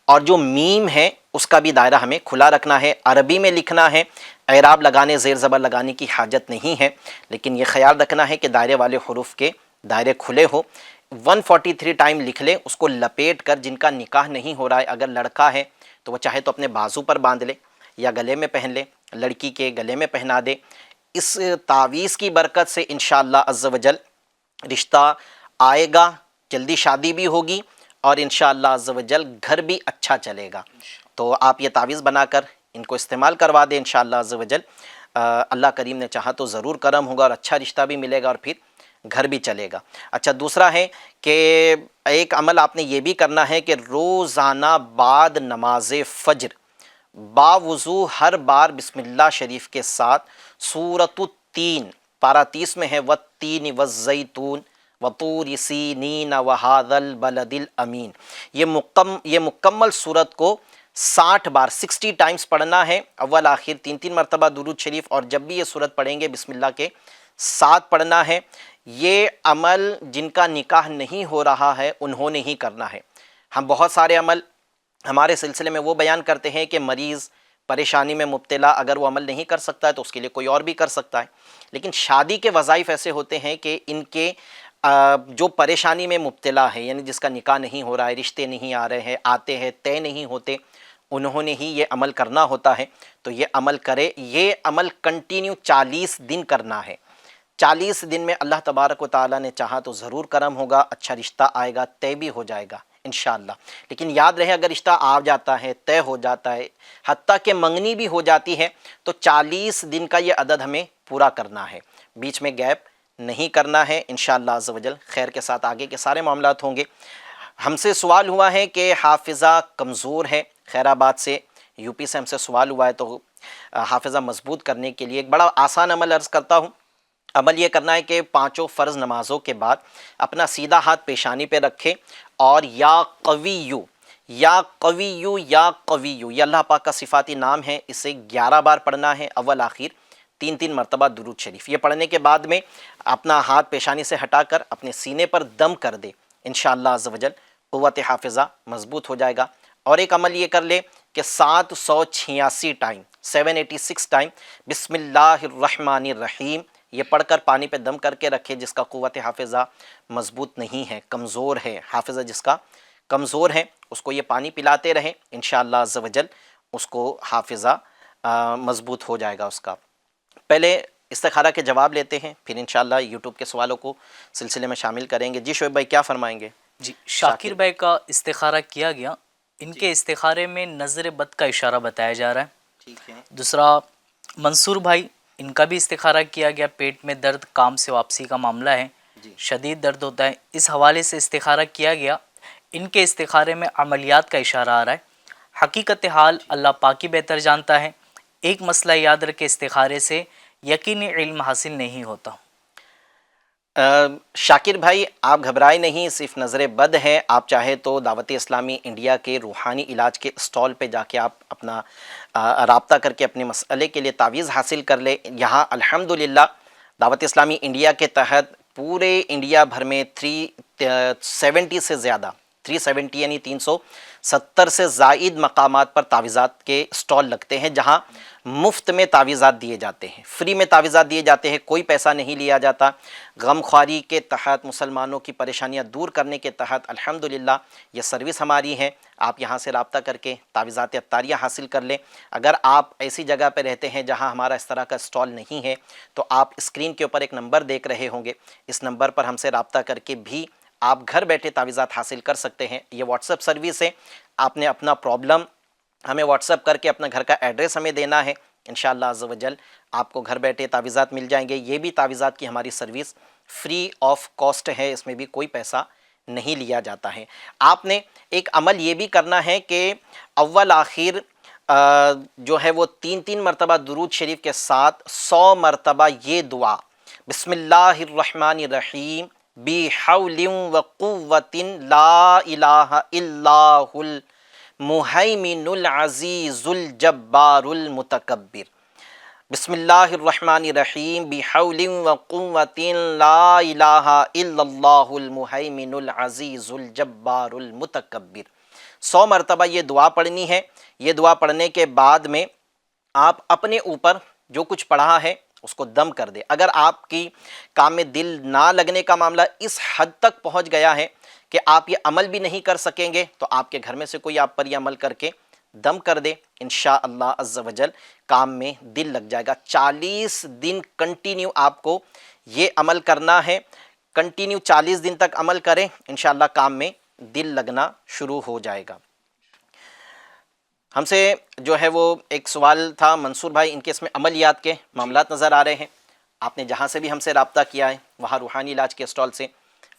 اور جو میم ہے اس کا بھی دائرہ ہمیں کھلا رکھنا ہے۔ عربی میں لکھنا ہے، اعراب لگانے، زیر زبر لگانے کی حاجت نہیں ہے، لیکن یہ خیال رکھنا ہے کہ دائرے والے حروف کے دائرے کھلے ہو۔ 143 ٹائم لکھ لیں، اس کو لپیٹ کر، جن کا نکاح نہیں ہو رہا ہے، اگر لڑکا ہے تو وہ چاہے تو اپنے بازو پر باندھ لے یا گلے میں پہن لے، لڑکی کے گلے میں پہنا دے۔ اس تعویذ کی برکت سے انشاءاللہ عز و جل رشتہ آئے گا، جلدی شادی بھی ہوگی اور انشاءاللہ عز و جل گھر بھی اچھا چلے گا۔ تو آپ یہ تعویذ بنا کر ان کو استعمال کروا دیں انشاءاللہ عز و جل، اللہ کریم نے چاہا تو ضرور کرم ہوگا اور اچھا رشتہ بھی ملے گا اور پھر گھر بھی چلے گا۔ اچھا، دوسرا ہے کہ ایک عمل آپ نے یہ بھی کرنا ہے کہ روزانہ بعد نماز فجر باوضو ہر بار بسم اللہ شریف کے ساتھ سورۃ التین، پارہ 30 میں ہے، والتین والزیتون وطور سینین وہذا البلد الامین، یہ مکمل سورت کو 60 بار 60 ٹائمز پڑھنا ہے، اول آخر 3 مرتبہ درود شریف، اور جب بھی یہ سورت پڑھیں گے بسم اللہ کے ساتھ پڑھنا ہے۔ یہ عمل جن کا نکاح نہیں ہو رہا ہے انہوں نے ہی کرنا ہے۔ ہم بہت سارے عمل ہمارے سلسلے میں وہ بیان کرتے ہیں کہ مریض پریشانی میں مبتلا اگر وہ عمل نہیں کر سکتا ہے تو اس کے لیے کوئی اور بھی کر سکتا ہے، لیکن شادی کے وظائف ایسے ہوتے ہیں کہ ان کے جو پریشانی میں مبتلا ہے، یعنی جس کا نکاح نہیں ہو رہا ہے، رشتے نہیں آ رہے ہیں، آتے ہیں طے نہیں ہوتے، انہوں نے ہی یہ عمل کرنا ہوتا ہے۔ تو یہ عمل کرے، یہ عمل کنٹینیو 40 دن کرنا ہے۔ 40 دن میں اللہ تبارک و تعالیٰ نے چاہا تو ضرور کرم ہوگا، اچھا رشتہ آئے گا، طے بھی ہو جائے گا انشاءاللہ۔ لیکن یاد رہے اگر رشتہ آ جاتا ہے، طے ہو جاتا ہے، حتیٰ کہ منگنی بھی ہو جاتی ہے، تو 40 دن کا یہ عدد ہمیں پورا کرنا ہے، بیچ میں گیپ نہیں کرنا ہے انشاءاللہ عز و جل۔ خیر کے ساتھ آگے کے سارے معاملات ہوں گے۔ ہم سے سوال ہوا ہے کہ حافظہ کمزور ہے، خیر آباد سے، یو پی سے ہم سے سوال ہوا ہے، تو حافظہ مضبوط کرنے کے لیے ایک بڑا آسان عمل عرض کرتا ہوں۔ عمل یہ کرنا ہے کہ 5 فرض نمازوں کے بعد اپنا سیدھا ہاتھ پیشانی پہ رکھے اور یا قویو، یا قویو یا قویو، یہ اللہ پاک کا صفاتی نام ہے، اسے 11 بار پڑھنا ہے، اول آخر 3 مرتبہ درود شریف۔ یہ پڑھنے کے بعد میں اپنا ہاتھ پیشانی سے ہٹا کر اپنے سینے پر دم کر دے، انشاءاللہ عز و جل قوت حافظہ مضبوط ہو جائے گا۔ اور ایک عمل یہ کر لے کہ 786 ٹائم 786 ٹائم بسم اللہ الرحمن الرحیم یہ پڑھ کر پانی پہ دم کر کے رکھے، جس کا قوت حافظہ مضبوط نہیں ہے، کمزور ہے، حافظہ جس کا کمزور ہے، اس کو یہ پانی پلاتے رہیں، انشاءاللہ عز و جل اس کو حافظہ مضبوط ہو جائے گا اس کا۔ پہلے استخارہ کے جواب لیتے ہیں، پھر انشاءاللہ یوٹیوب کے سوالوں کو سلسلے میں شامل کریں گے۔ جی شعیب بھائی کیا فرمائیں گے؟ جی شاکر بھائی کا استخارہ کیا گیا، ان کے استخارے میں نظر بد کا اشارہ بتایا جا رہا ہے۔ ٹھیک ہے۔ دوسرا منصور بھائی، ان کا بھی استخارہ کیا گیا، پیٹ میں درد، کام سے واپسی کا معاملہ ہے، شدید درد ہوتا ہے، اس حوالے سے استخارہ کیا گیا۔ ان کے استخارے میں عملیات کا اشارہ آ رہا ہے۔ حقیقت حال اللہ پاک ہی بہتر جانتا ہے۔ ایک مسئلہ یاد رکھے، استخارے سے یقینی علم حاصل نہیں ہوتا۔ شاکر بھائی آپ گھبرائے نہیں، صرف نظر بد ہے، آپ چاہے تو دعوت اسلامی انڈیا کے روحانی علاج کے اسٹال پہ جا کے آپ اپنا رابطہ کر کے اپنے مسئلے کے لیے تعویذ حاصل کر لے۔ یہاں الحمدللہ دعوت اسلامی انڈیا کے تحت پورے انڈیا بھر میں 370 سے زیادہ 370 یعنی 370 سے زائد مقامات پر تعویذات کے اسٹال لگتے ہیں، جہاں مفت میں تعویذات دیے جاتے ہیں، فری میں تعویذات دیے جاتے ہیں، کوئی پیسہ نہیں لیا جاتا۔ غم خواری کے تحت، مسلمانوں کی پریشانیاں دور کرنے کے تحت الحمدللہ یہ سروس ہماری ہے۔ آپ یہاں سے رابطہ کر کے تعویذات عطاریہ حاصل کر لیں۔ اگر آپ ایسی جگہ پہ رہتے ہیں جہاں ہمارا اس طرح کا اسٹال نہیں ہے تو آپ اسکرین کے اوپر ایک نمبر دیکھ رہے ہوں گے، اس نمبر پر ہم سے رابطہ کر کے بھی آپ گھر بیٹھے تعویذات حاصل کر سکتے ہیں۔ یہ واٹس ایپ سروس ہے، آپ نے اپنا پرابلم ہمیں واٹس ایپ کر کے اپنا گھر کا ایڈریس ہمیں دینا ہے، انشاءاللہ عز و جل آپ کو گھر بیٹھے تعویذات مل جائیں گے۔ یہ بھی تعویذات کی ہماری سروس فری آف کاسٹ ہے، اس میں بھی کوئی پیسہ نہیں لیا جاتا ہے۔ آپ نے ایک عمل یہ بھی کرنا ہے کہ اول آخر جو ہے وہ 3 مرتبہ درود شریف کے ساتھ 100 مرتبہ یہ دعا بسم اللہ الرحمن الرحیم بحول وقوت لا الہ الا المہیمن العزیز الجبار المتکبر، بسم اللہ الرحمن الرحیم بحول وقوت لا الہ الا اللہ المہیمن العزیز الجبار المتکبر، 100 مرتبہ یہ دعا پڑھنی ہے۔ یہ دعا پڑھنے کے بعد میں آپ اپنے اوپر جو کچھ پڑھا ہے اس کو دم کر دے۔ اگر آپ کی کام میں دل نہ لگنے کا معاملہ اس حد تک پہنچ گیا ہے کہ آپ یہ عمل بھی نہیں کر سکیں گے تو آپ کے گھر میں سے کوئی آپ پر یہ عمل کر کے دم کر دے، انشاءاللہ عز و جل کام میں دل لگ جائے گا۔ 40 دن کنٹینیو آپ کو یہ عمل کرنا ہے، کنٹینیو 40 دن تک عمل کریں، انشاءاللہ کام میں دل لگنا شروع ہو جائے گا۔ ہم سے جو ہے وہ ایک سوال تھا منصور بھائی، ان کے اس میں عملیات کے معاملات نظر آ رہے ہیں۔ آپ نے جہاں سے بھی ہم سے رابطہ کیا ہے وہاں روحانی علاج کے اسٹال سے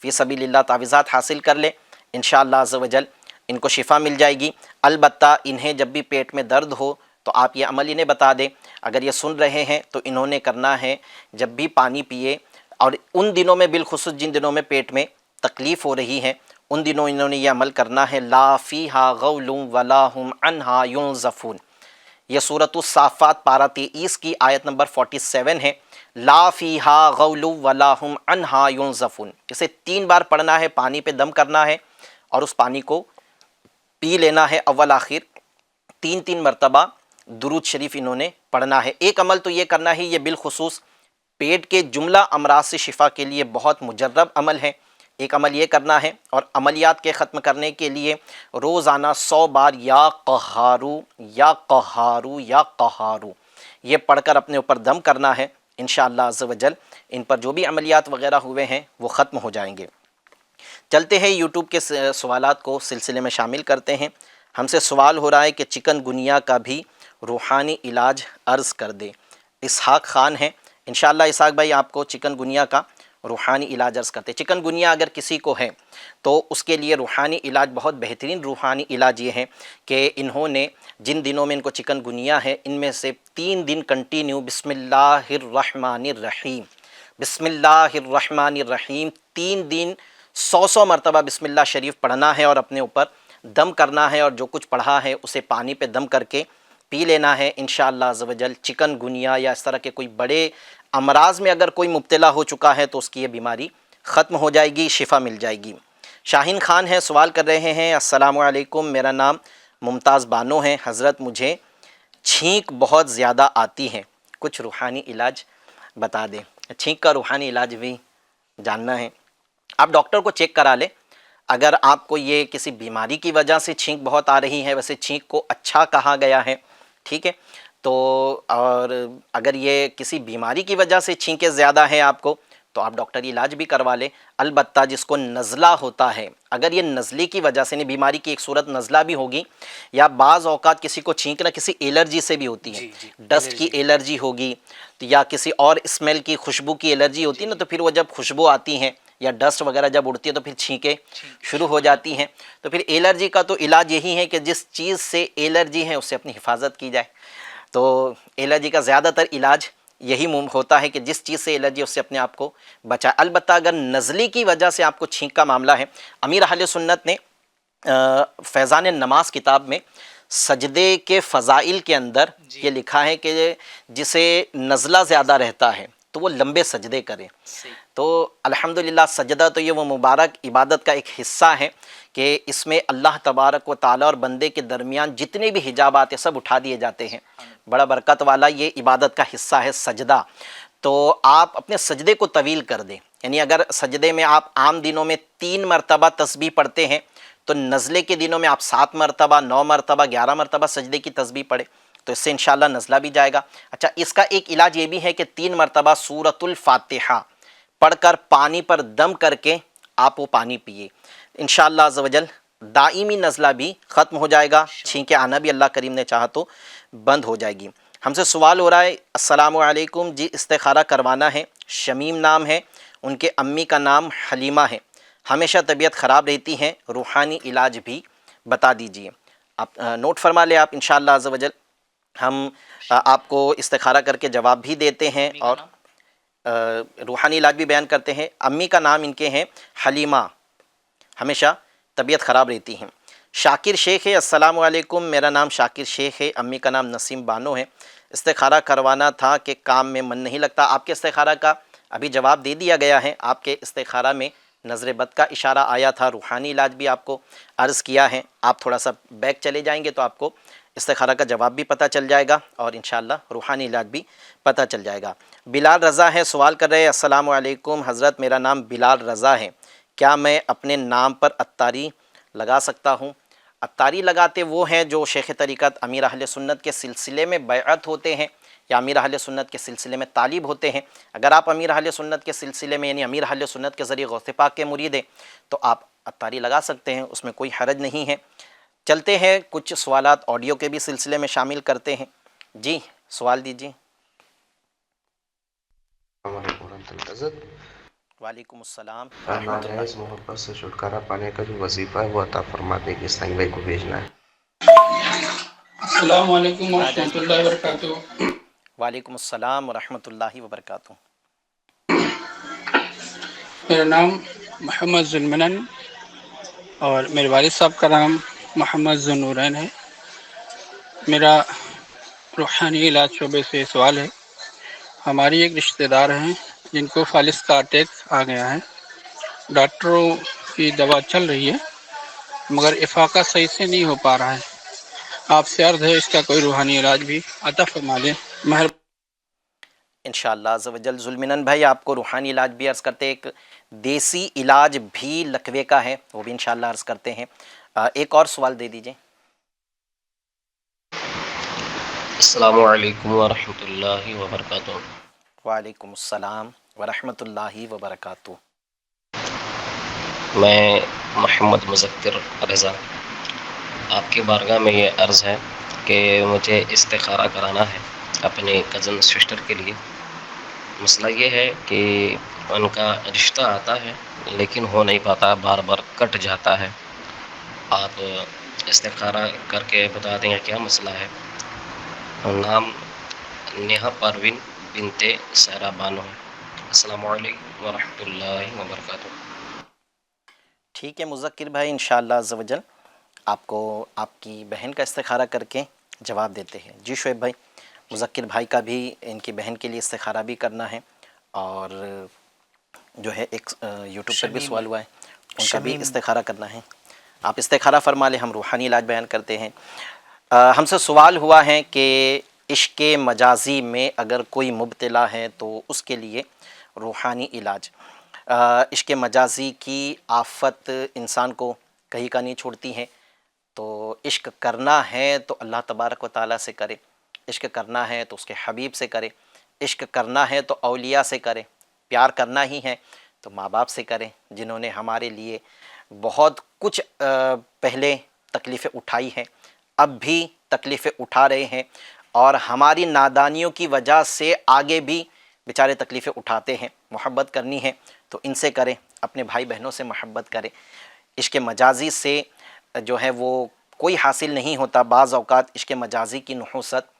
فی سبیل اللہ تعویذات حاصل کر لیں، انشاءاللہ عز و جل ان کو شفا مل جائے گی۔ البتہ انہیں جب بھی پیٹ میں درد ہو تو آپ یہ عمل انہیں بتا دیں، اگر یہ سن رہے ہیں تو انہوں نے کرنا ہے جب بھی پانی پیے، اور ان دنوں میں بالخصوص جن دنوں میں پیٹ میں تکلیف ہو رہی ہے ان دنوں انہوں نے یہ عمل کرنا ہے، لا فیہا غول ولا ہم عنہا ینزفون۔ یہ سورۃ الصافات پارہ 23 کی آیت نمبر 47 ہے، لا فیہا غول ولا ہم عنہا ینزفون۔ اسے 3 بار پڑھنا ہے، پانی پہ دم کرنا ہے اور اس پانی کو پی لینا ہے، اول آخر 3 مرتبہ درود شریف انہوں نے پڑھنا ہے۔ ایک عمل تو یہ کرنا ہے، یہ بالخصوص پیٹ کے جملہ امراض سے شفا کے لیے بہت مجرب عمل ہے۔ ایک عمل یہ کرنا ہے، اور عملیات کے ختم کرنے کے لیے روزانہ 100 بار یا قہارو یا قہارو یا قہارو یہ پڑھ کر اپنے اوپر دم کرنا ہے، انشاءاللہ عز و جل ان پر جو بھی عملیات وغیرہ ہوئے ہیں وہ ختم ہو جائیں گے۔ چلتے ہیں یوٹیوب کے سوالات کو سلسلے میں شامل کرتے ہیں۔ ہم سے سوال ہو رہا ہے کہ چکن گنیا کا بھی روحانی علاج عرض کر دے۔ اسحاق خان ہیں، انشاءاللہ اسحاق بھائی آپ کو چکن گنیا کا روحانی علاج عرض کرتے۔ چکن گنیا اگر کسی کو ہے تو اس کے لیے روحانی علاج، بہت بہترین روحانی علاج یہ ہے کہ انہوں نے جن دنوں میں ان کو چکن گنیا ہے ان میں سے 3 دن کنٹینیو بسم اللہ الرحمن الرحیم بسم اللہ الرحمن الرحیم 3 دن 100 مرتبہ بسم اللہ شریف پڑھنا ہے اور اپنے اوپر دم کرنا ہے اور جو کچھ پڑھا ہے اسے پانی پہ دم کر کے پی لینا ہے انشاءاللہ عز و جل۔ چکن گنیا یا اس طرح کے کوئی بڑے امراض میں اگر کوئی مبتلا ہو چکا ہے تو اس کی یہ بیماری ختم ہو جائے گی، شفا مل جائے گی۔ شاہین خان ہے، سوال کر رہے ہیں، السلام علیکم، میرا نام ممتاز بانو ہے حضرت، مجھے چھینک بہت زیادہ آتی ہے، کچھ روحانی علاج بتا دیں۔ چھینک کا روحانی علاج بھی جاننا ہے، آپ ڈاکٹر کو چیک کرا لیں۔ اگر آپ کو یہ کسی بیماری کی وجہ سے چھینک بہت آ رہی ہے، ویسے چھینک کو اچھا کہا گیا ہے، ٹھیک ہے، تو اور اگر یہ کسی بیماری کی وجہ سے چھینکیں زیادہ ہیں آپ کو تو آپ ڈاکٹری علاج بھی کروا لیں۔ البتہ جس کو نزلہ ہوتا ہے، اگر یہ نزلے کی وجہ سے، نہیں بیماری کی ایک صورت نزلہ بھی ہوگی، یا بعض اوقات کسی کو چھینکنا کسی الرجی سے بھی ہوتی ہے، ڈسٹ کی الرجی ہوگی یا کسی اور اسمیل کی، خوشبو کی الرجی ہوتی ہے نا، تو پھر وہ جب خوشبو آتی ہیں یا ڈسٹ وغیرہ جب اڑتی ہے تو پھر چھینکیں شروع ہو جاتی ہیں۔ تو پھر الرجی کا تو علاج یہی ہے کہ جس چیز سے الرجی ہے اس سے اپنی حفاظت کی جائے۔ تو الرجی کا زیادہ تر علاج یہی ہوتا ہے کہ جس چیز سے الرجی اس سے اپنے آپ کو بچائے۔ البتہ اگر نزلے کی وجہ سے آپ کو چھینک کا معاملہ ہے، امیر اہل سنت نے فیضان نماز کتاب میں سجدے کے فضائل کے اندر یہ لکھا ہے کہ جسے نزلہ زیادہ رہتا ہے تو وہ لمبے سجدے کرے۔ تو الحمدللہ سجدہ تو یہ وہ مبارک عبادت کا ایک حصہ ہے کہ اس میں اللہ تبارک و تعالیٰ اور بندے کے درمیان جتنے بھی حجابات ہیں سب اٹھا دیے جاتے ہیں۔ بڑا برکت والا یہ عبادت کا حصہ ہے سجدہ۔ تو آپ اپنے سجدے کو طویل کر دیں، یعنی اگر سجدے میں آپ عام دنوں میں 3 مرتبہ تسبیح پڑھتے ہیں تو نزلے کے دنوں میں آپ 7 مرتبہ، 9 مرتبہ، 11 مرتبہ سجدے کی تسبیح پڑھیں تو اس سے انشاءاللہ نزلہ بھی جائے گا۔ اچھا، اس کا ایک علاج یہ بھی ہے کہ 3 مرتبہ سورۃ الفاتحہ پڑھ کر پانی پر دم کر کے آپ وہ پانی پیئے، انشاءاللہ عز و جل دائمی نزلہ بھی ختم ہو جائے گا، چھینکیں آنا بھی اللہ کریم نے چاہا تو بند ہو جائے گی۔ ہم سے سوال ہو رہا ہے، السلام علیکم جی، استخارہ کروانا ہے، شمیم نام ہے، ان کے امی کا نام حلیمہ ہے، ہمیشہ طبیعت خراب رہتی ہے، روحانی علاج بھی بتا دیجئے۔ آپ نوٹ فرما لیں، آپ انشاءاللہ عز و جل ہم آپ کو استخارہ کر کے جواب بھی دیتے ہیں اور روحانی علاج بھی بیان کرتے ہیں۔ امی کا نام ان کے ہیں حلیمہ، ہمیشہ طبیعت خراب رہتی ہیں۔ شاکر شیخ ہے، السلام علیکم، میرا نام شاکر شیخ ہے، امی کا نام نسیم بانو ہے، استخارہ کروانا تھا کہ کام میں من نہیں لگتا۔ آپ کے استخارہ کا ابھی جواب دے دیا گیا ہے، آپ کے استخارہ میں نظر بد کا اشارہ آیا تھا، روحانی علاج بھی آپ کو عرض کیا ہے۔ آپ تھوڑا سا بیک چلے جائیں گے تو آپ کو استخارہ کا جواب بھی پتہ چل جائے گا اور انشاءاللہ روحانی علاج بھی پتہ چل جائے گا۔ بلال رضا ہے، سوال کر رہے ہیں، السلام علیکم حضرت، میرا نام بلال رضا ہے، کیا میں اپنے نام پر عطاری لگا سکتا ہوں؟ عطاری لگاتے وہ ہیں جو شیخ طریقت امیر اہل سنت کے سلسلے میں بیعت ہوتے ہیں یا امیر اہل سنت کے سلسلے میں طالب ہوتے ہیں۔ اگر آپ امیر اہل سنت کے سلسلے میں یعنی امیر اہل سنت کے ذریعے غوث پاک کے مرید ہیں تو آپ عطاری لگا سکتے ہیں، اس میں کوئی حرج نہیں ہے۔ چلتے ہیں کچھ سوالات آڈیو کے بھی سلسلے میں شامل کرتے ہیں۔ جی سوال دیجیے۔ السلام علیکم ورحمۃ اللہ حضرت، وعلیکم السلام ناجائز محبت سے چھٹکارا پانے کا جو وظیفہ ہے وہ عطا فرما دیں کہ اسلامی بھائی کو بھیجنا ہے۔ السلام علیکم ورحمۃ اللہ وبرکاتہ۔ وعلیکم السلام ورحمۃ اللہ وبرکاتہ۔ میرا نام محمد ذوالمنن اور میرے والد صاحب کا نام محمد ذوالنورین ہے۔ میرا روحانی علاج شعبے سے سوال ہے، ہماری ایک رشتہ دار ہیں جن کو فالج کا اٹیک آ گیا ہے، ڈاکٹروں کی دوا چل رہی ہے مگر افاقہ صحیح سے نہیں ہو پا رہا ہے، آپ سے عرض ہے اس کا کوئی روحانی علاج بھی عطا فرما دیں، مہربانی۔ انشاءاللہ عز و جل ذوالمنن بھائی آپ کو روحانی علاج بھی عرض کرتے ہیں، ایک دیسی علاج بھی لکوے کا ہے وہ بھی انشاءاللہ عرض کرتے ہیں۔ ایک اور سوال دے دیجئے۔ السلام علیکم ورحمۃ اللہ وبرکاتہ۔ وعلیکم السلام ورحمۃ اللہ وبرکاتہ۔ میں محمد مذکر رضا، آپ کی بارگاہ میں یہ عرض ہے کہ مجھے استخارہ کرانا ہے اپنے کزن سسٹر کے لیے۔ مسئلہ یہ ہے کہ ان کا رشتہ آتا ہے لیکن ہو نہیں پاتا، بار بار کٹ جاتا ہے، آپ استخارہ کر کے بتا دیں کیا مسئلہ ہے۔ نام نیہا پروین بنت سہرا بانو ہے۔ السلام علیکم ورحمۃ اللہ وبرکاتہ۔ ٹھیک ہے مذکر بھائی، انشاءاللہ عز و جل آپ کو آپ کی بہن کا استخارہ کر کے جواب دیتے ہیں۔ جی شعیب بھائی، مذکر بھائی کا بھی ان کی بہن کے لیے استخارہ بھی کرنا ہے، اور جو ہے ایک یوٹیوب پر بھی سوال ہوا ہے ان کا بھی استخارہ کرنا ہے۔ آپ استخارہ فرما لیں، ہم روحانی علاج بیان کرتے ہیں۔ ہم سے سوال ہوا ہے کہ عشق مجازی میں اگر کوئی مبتلا ہے تو اس کے لیے روحانی علاج۔ عشق مجازی کی آفت انسان کو کہیں کا نہیں چھوڑتی ہے، تو عشق کرنا ہے تو اللہ تبارک و تعالیٰ سے کرے، عشق کرنا ہے تو اس کے حبیب سے کرے، عشق کرنا ہے تو اولیاء سے کرے، پیار کرنا ہی ہے تو ماں باپ سے کریں جنہوں نے ہمارے لیے بہت کچھ پہلے تکلیفیں اٹھائی ہیں، اب بھی تکلیفیں اٹھا رہے ہیں، اور ہماری نادانیوں کی وجہ سے آگے بھی بیچارے تکلیفیں اٹھاتے ہیں۔ محبت کرنی ہے تو ان سے کریں، اپنے بھائی بہنوں سے محبت کریں۔ عشق مجازی سے جو ہے وہ کوئی حاصل نہیں ہوتا۔ بعض اوقات عشق مجازی کی نحوست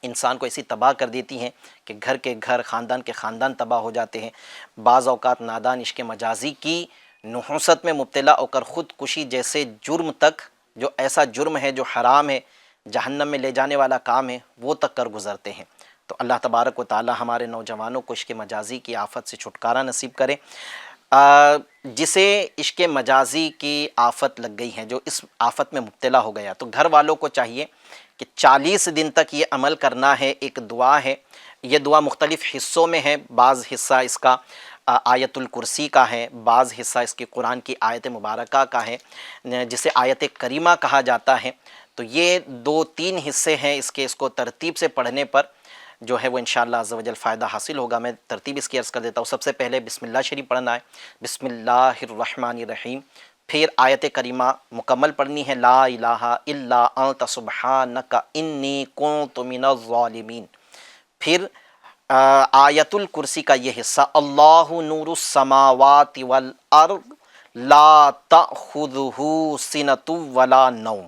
انسان کو ایسی تباہ کر دیتی ہیں کہ گھر کے گھر، خاندان کے خاندان تباہ ہو جاتے ہیں۔ بعض اوقات نادان عشق مجازی کی نحوست میں مبتلا ہو کر خودکشی جیسے جرم تک، جو ایسا جرم ہے جو حرام ہے، جہنم میں لے جانے والا کام ہے، وہ تک کر گزرتے ہیں۔ تو اللہ تبارک و تعالی ہمارے نوجوانوں کو عشق مجازی کی آفت سے چھٹکارا نصیب کرے۔ جسے عشق مجازی کی آفت لگ گئی ہے، جو اس آفت میں مبتلا ہو گیا، تو گھر والوں کو چاہیے کہ 40 دن تک یہ عمل کرنا ہے۔ ایک دعا ہے، یہ دعا مختلف حصوں میں ہے، بعض حصہ اس کا آیت الکرسی کا ہے، بعض حصہ اس کی قرآن کی آیت مبارکہ کا ہے جسے آیت کریمہ کہا جاتا ہے۔ تو یہ 2-3 حصے ہیں اس کے، اس کو ترتیب سے پڑھنے پر جو ہے وہ انشاءاللہ عز و جل فائدہ حاصل ہوگا۔ میں ترتیب اس کی عرض کر دیتا ہوں۔ سب سے پہلے بسم اللہ شریف پڑھنا ہے، بسم اللہ الرحمن الرحیم، پھر آیت کریمہ مکمل پڑھنی ہے، لا الہ الا انت سبحانک انی کنت من الظالمین، پھر آیت الکرسی کا یہ حصہ، اللہ نور السماوات والارض لا تأخذہ سنۃ ولا نوم۔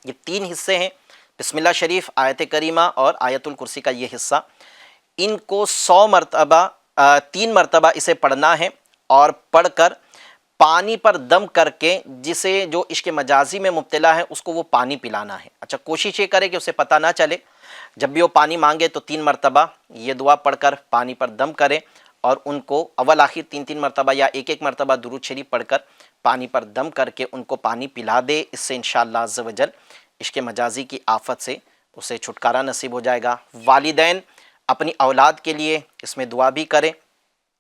یہ 3 حصے ہیں، بسم اللہ شریف، آیت کریمہ اور آیت الکرسی کا یہ حصہ۔ ان کو 100 مرتبہ 3 مرتبہ اسے پڑھنا ہے، اور پڑھ کر پانی پر دم کر کے جسے جو عشق مجازی میں مبتلا ہے اس کو وہ پانی پلانا ہے۔ اچھا، کوشش یہ کرے کہ اسے پتہ نہ چلے، جب بھی وہ پانی مانگے تو 3 مرتبہ یہ دعا پڑھ کر پانی پر دم کرے، اور ان کو اول آخر 3 مرتبہ یا 1 مرتبہ درود شریف پڑھ کر پانی پر دم کر کے ان کو پانی پلا دے۔ اس سے انشاءاللہ عز و جل عشق مجازی کی آفت سے اسے چھٹکارا نصیب ہو جائے گا۔ والدین اپنی اولاد کے لیے اس میں دعا بھی کریں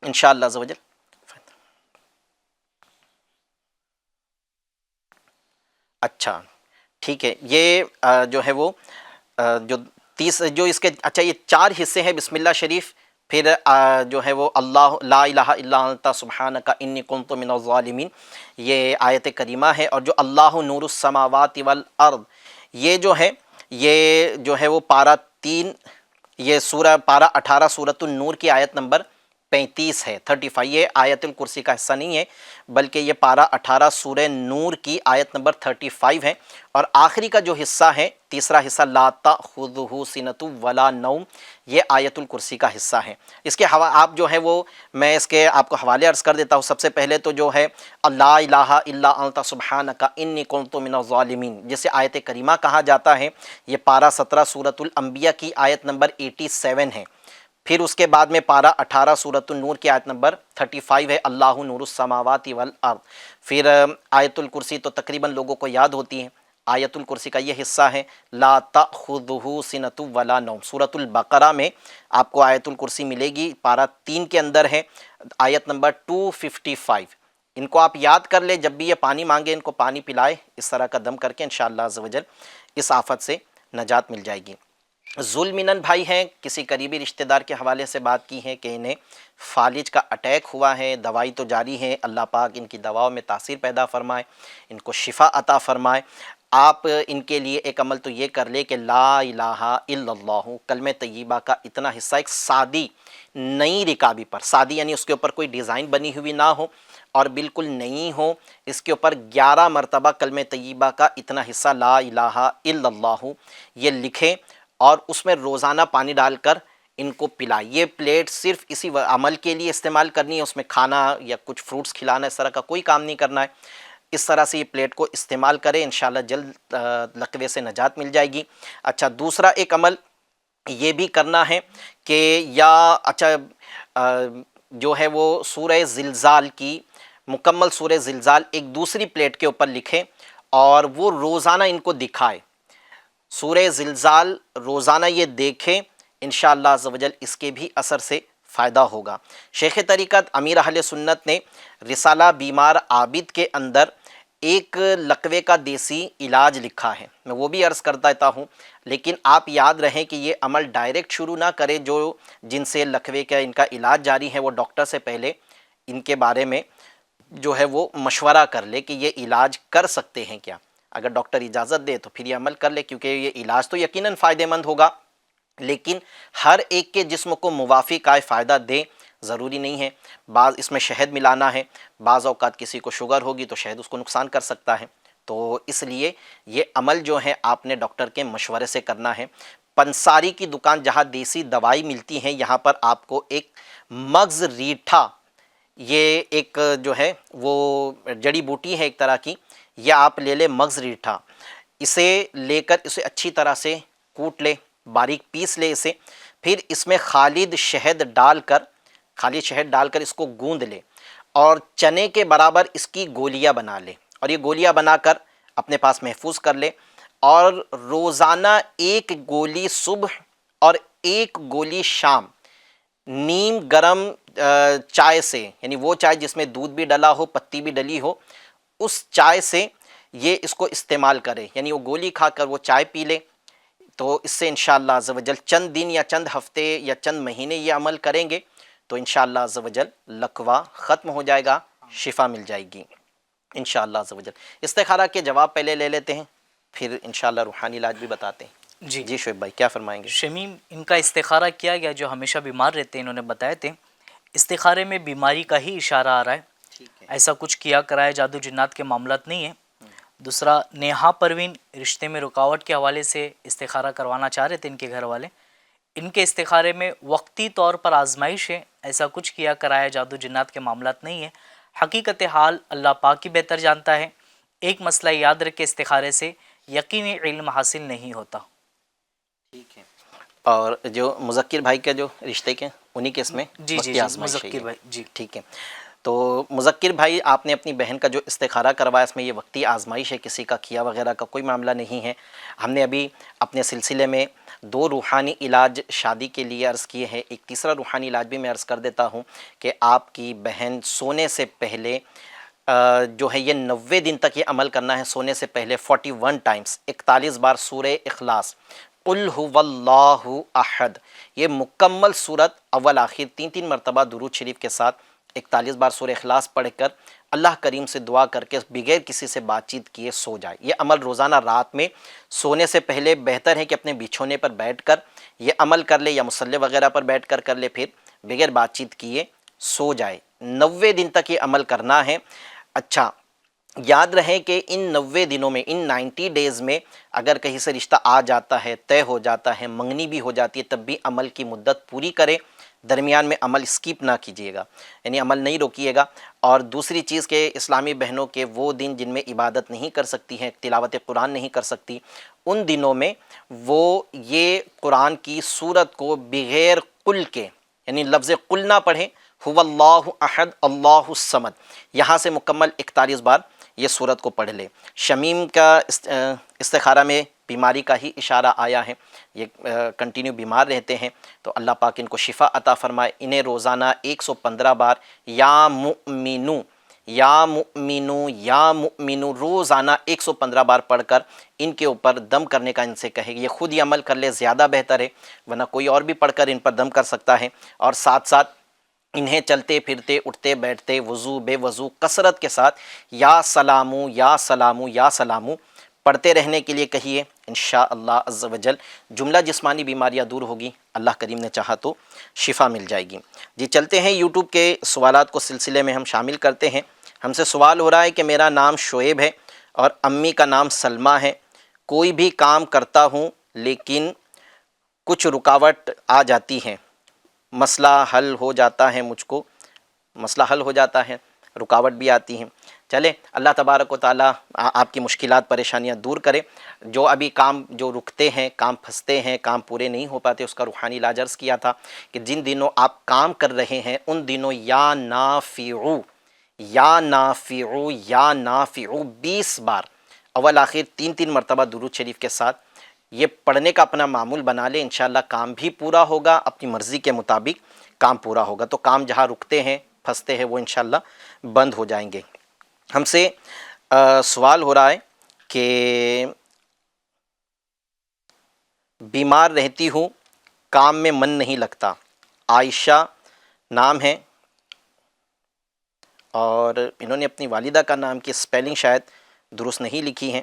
انشاءاللہ عز و جل۔ اچھا ٹھیک ہے، یہ جو ہے وہ جو اس کے اچھا یہ 4 حصے ہیں، بسم اللہ شریف، پھر جو ہے وہ اللہ لا الہ الا انت سبحانک انی کنت من الظالمین، یہ آیت کریمہ ہے، اور جو اللہ نور السماوات والارض، یہ جو ہے وہ پارہ 3، یہ سورہ پارہ 18 سورۃ النور کی آیت نمبر 35 ہے، 35۔ یہ آیت الکرسی کا حصہ نہیں ہے، بلکہ یہ پارہ 18 سورہ نور کی آیت نمبر 35 ہے، اور آخری کا جو حصہ ہے، تیسرا حصہ، لا تأخذہ سنۃ ولا نوم، یہ آیت الکرسی کا حصہ ہے۔ اس کے آپ جو ہے وہ میں اس کے آپ کو حوالے عرض کر دیتا ہوں۔ سب سے پہلے تو جو ہے لا الہ الا انت سبحانک انی کنت من الظالمین، جسے آیت کریمہ کہا جاتا ہے، یہ پارہ 17 سورۃ الانبیاء کی آیت نمبر 87 ہے۔ پھر اس کے بعد میں پارہ 18 سورۃ النور کی آیت نمبر 35 ہے، اللہ نور السماوات والارض۔ پھر آیت الکرسی تو تقریباً لوگوں کو یاد ہوتی ہے، آیت الکرسی کا یہ حصہ ہے، لا تأخذہ سنۃ ولا نوم۔ سورۃ البقرہ میں آپ کو آیت الکرسی ملے گی، پارہ 3 کے اندر ہے، آیت نمبر 255۔ ان کو آپ یاد کر لیں، جب بھی یہ پانی مانگے ان کو پانی پلائے اس طرح کا دم کر کے، انشاءاللہ عز و جل اس آفت سے نجات مل جائے گی۔ ذوالمنن بھائی ہیں، کسی قریبی رشتہ دار کے حوالے سے بات کی ہے کہ انہیں فالج کا اٹیک ہوا ہے، دوائی تو جاری ہے، اللہ پاک ان کی دواؤں میں تاثیر پیدا فرمائے، ان کو شفا عطا فرمائے۔ آپ ان کے لیے ایک عمل تو یہ کر لے کہ لا الہ الا اللہ کلمہ طیبہ کا اتنا حصہ ایک سادی نئی رکابی پر، سادی یعنی اس کے اوپر کوئی ڈیزائن بنی ہوئی نہ ہو اور بالکل نئی ہو، اس کے اوپر 11 مرتبہ کلمہ طیبہ کا اتنا حصہ لا الہ الا اللہ یہ لکھیں، اور اس میں روزانہ پانی ڈال کر ان کو پلائیں۔ یہ پلیٹ صرف اسی عمل کے لیے استعمال کرنی ہے، اس میں کھانا یا کچھ فروٹس کھلانا اس طرح کا کوئی کام نہیں کرنا ہے۔ اس طرح سے یہ پلیٹ کو استعمال کریں، انشاءاللہ جلد لقوے سے نجات مل جائے گی۔ اچھا، دوسرا ایک عمل یہ بھی کرنا ہے کہ جو ہے وہ سورہ زلزال کی مکمل سورہ زلزال ایک دوسری پلیٹ کے اوپر لکھیں اور وہ روزانہ ان کو دکھائے۔ سورہ زلزال روزانہ یہ دیکھیں، انشاءاللہ عز و جل اس کے بھی اثر سے فائدہ ہوگا۔ شیخ طریقت امیر اہل سنت نے رسالہ بیمار عابد کے اندر ایک لقوے کا دیسی علاج لکھا ہے، میں وہ بھی عرض کرتا رہتا ہوں، لیکن آپ یاد رہیں کہ یہ عمل ڈائریکٹ شروع نہ کریں۔ جن سے لقوے کا ان کا علاج جاری ہے وہ ڈاکٹر سے پہلے ان کے بارے میں جو ہے وہ مشورہ کر لے کہ یہ علاج کر سکتے ہیں کیا۔ اگر ڈاکٹر اجازت دے تو پھر یہ عمل کر لے، کیونکہ یہ علاج تو یقیناً فائدہ مند ہوگا، لیکن ہر ایک کے جسم کو موافق آئے فائدہ دے ضروری نہیں ہے۔ بعض اس میں شہد ملانا ہے، بعض اوقات کسی کو شوگر ہوگی تو شہد اس کو نقصان کر سکتا ہے، تو اس لیے یہ عمل جو ہے آپ نے ڈاکٹر کے مشورے سے کرنا ہے۔ پنساری کی دکان جہاں دیسی دوائی ملتی ہیں، یہاں پر آپ کو ایک مغز ریٹھا، یہ ایک جو ہے وہ جڑی بوٹی ہے ایک طرح کی، یہ آپ لے لیں مغز ریٹھا، اسے لے کر اسے اچھی طرح سے کوٹ لے، باریک پیس لے اسے، پھر اس میں خالد شہد ڈال کر اس کو گوندھ لے اور چنے کے برابر اس کی گولیاں بنا لے، اور یہ گولیاں بنا کر اپنے پاس محفوظ کر لے، اور روزانہ ایک گولی صبح اور ایک گولی شام نیم گرم چائے سے، یعنی وہ چائے جس میں دودھ بھی ڈلا ہو پتی بھی ڈلی ہو، اس چائے سے یہ اس کو استعمال کرے، یعنی وہ گولی کھا کر وہ چائے پی لے، تو اس سے انشاءاللہ عز و جل چند دن یا چند ہفتے یا چند مہینے یہ عمل کریں گے تو انشاءاللہ عز و جل لقوہ ختم ہو جائے گا، شفا مل جائے گی انشاءاللہ عز و جل۔ استخارہ کے جواب پہلے لے لیتے ہیں، پھر انشاءاللہ روحانی علاج بھی بتاتے ہیں۔ جی شعیب بھائی کیا فرمائیں گے؟ شمیم، ان کا استخارہ کیا گیا، جو ہمیشہ بیمار رہتے ہیں، انہوں نے بتائے تھے استخارے میں بیماری کا ہی اشارہ آ رہا ہے، ایسا کچھ کیا کرایا جادو جنات کے معاملات نہیں ہیں۔ دوسرا، نیہا پروین رشتے میں رکاوٹ کے حوالے سے استخارہ کروانا چاہ رہے تھے ان کے گھر والے، ان کے استخارے میں وقتی طور پر آزمائش ہے، ایسا کچھ کیا کرایا جادو جنات کے معاملات نہیں ہیں، حقیقت حال اللہ پاک ہی بہتر جانتا ہے۔ ایک مسئلہ یاد رکھے، استخارے سے یقینی علم حاصل نہیں ہوتا۔ ٹھیک ہے، اور جو مذکر بھائی کا جو رشتے کے انہی کے اس میں جی مذکر بھائی، جی ٹھیک ہے۔ تو مذکر بھائی، آپ نے اپنی بہن کا جو استخارہ کروایا اس میں یہ وقتی آزمائش ہے، کسی کا کیا وغیرہ کا کوئی معاملہ نہیں ہے۔ ہم نے ابھی اپنے سلسلے میں 2 روحانی علاج شادی کے لیے عرض کیے ہیں، ایک تیسرا روحانی علاج بھی میں عرض کر دیتا ہوں کہ آپ کی بہن سونے سے پہلے جو ہے یہ 90 دن تک یہ عمل کرنا ہے، سونے سے پہلے 41 ٹائمز 41 بار سورہ اخلاص قل هو اللہ احد، یہ مکمل صورت اول آخر 3 مرتبہ درود شریف کے ساتھ 41 بار سورہ اخلاص پڑھ کر اللہ کریم سے دعا کر کے بغیر کسی سے بات چیت کیے سو جائے۔ یہ عمل روزانہ رات میں سونے سے پہلے بہتر ہے کہ اپنے بچھونے پر بیٹھ کر یہ عمل کر لے، یا مصلی وغیرہ پر بیٹھ کر لے، پھر بغیر بات چیت کیے سو جائے۔ 90 دن تک یہ عمل کرنا ہے۔ اچھا، یاد رہے کہ ان 90 دنوں میں، ان 90 ڈیز میں اگر کہیں سے رشتہ آ جاتا ہے، طے ہو جاتا ہے، منگنی بھی ہو جاتی ہے، تب بھی عمل کی مدت پوری کرے، درمیان میں عمل اسکپ نہ کیجیے گا، یعنی عمل نہیں روکیے گا۔ اور دوسری چیز کہ اسلامی بہنوں کے وہ دن جن میں عبادت نہیں کر سکتی ہیں، تلاوت قرآن نہیں کر سکتی، ان دنوں میں وہ یہ قرآن کی سورت کو بغیر قل کے، یعنی لفظ قل نہ پڑھیں، هو اللہ احد اللہ الصمد، یہاں سے مکمل 41 بار یہ سورت کو پڑھ لے۔ شمیم کا استخارہ میں بیماری کا ہی اشارہ آیا ہے، یہ کنٹینیو بیمار رہتے ہیں، تو اللہ پاک ان کو شفا عطا فرمائے۔ انہیں روزانہ 115 بار یا مؤمنو یا مؤمنو یا مؤمنو روزانہ 115 بار پڑھ کر ان کے اوپر دم کرنے کا ان سے کہے، یہ خود ہی عمل کر لے زیادہ بہتر ہے، ورنہ کوئی اور بھی پڑھ کر ان پر دم کر سکتا ہے۔ اور ساتھ ساتھ انہیں چلتے پھرتے اٹھتے بیٹھتے وضو بے وضو کثرت کے ساتھ یا سلامو یا سلامو یا سلامو پڑھتے رہنے کے لیے کہیے، انشاءاللہ عز و جل جملہ جسمانی بیماریاں دور ہوگی، اللہ کریم نے چاہا تو شفا مل جائے گی۔ جی چلتے ہیں یوٹیوب کے سوالات کو سلسلے میں ہم شامل کرتے ہیں۔ ہم سے سوال ہو رہا ہے کہ میرا نام شعیب ہے اور امی کا نام سلمہ ہے، کوئی بھی کام کرتا ہوں لیکن کچھ رکاوٹ آ جاتی ہے، مسئلہ حل ہو جاتا ہے، مجھ کو مسئلہ حل ہو جاتا ہے، رکاوٹ بھی آتی ہے۔ چلے اللہ تبارک و تعالیٰ آپ کی مشکلات پریشانیاں دور کرے. جو ابھی کام جو رکتے ہیں، کام پھنستے ہیں، کام پورے نہیں ہو پاتے، اس کا روحانی علاج عرض کیا تھا کہ جن دنوں آپ کام کر رہے ہیں ان دنوں یا نافعو یا نافعو یا نافعو 20 بار اول آخر 3 مرتبہ درود شریف کے ساتھ یہ پڑھنے کا اپنا معمول بنا لیں. انشاءاللہ کام بھی پورا ہوگا، اپنی مرضی کے مطابق کام پورا ہوگا. تو کام جہاں رکتے ہیں، پھنستے ہیں، وہ انشاءاللہ بند ہو جائیں گے. ہم سے سوال ہو رہا ہے کہ بیمار رہتی ہوں، کام میں من نہیں لگتا. عائشہ نام ہے اور انہوں نے اپنی والدہ کا نام کی سپیلنگ شاید درست نہیں لکھی ہے.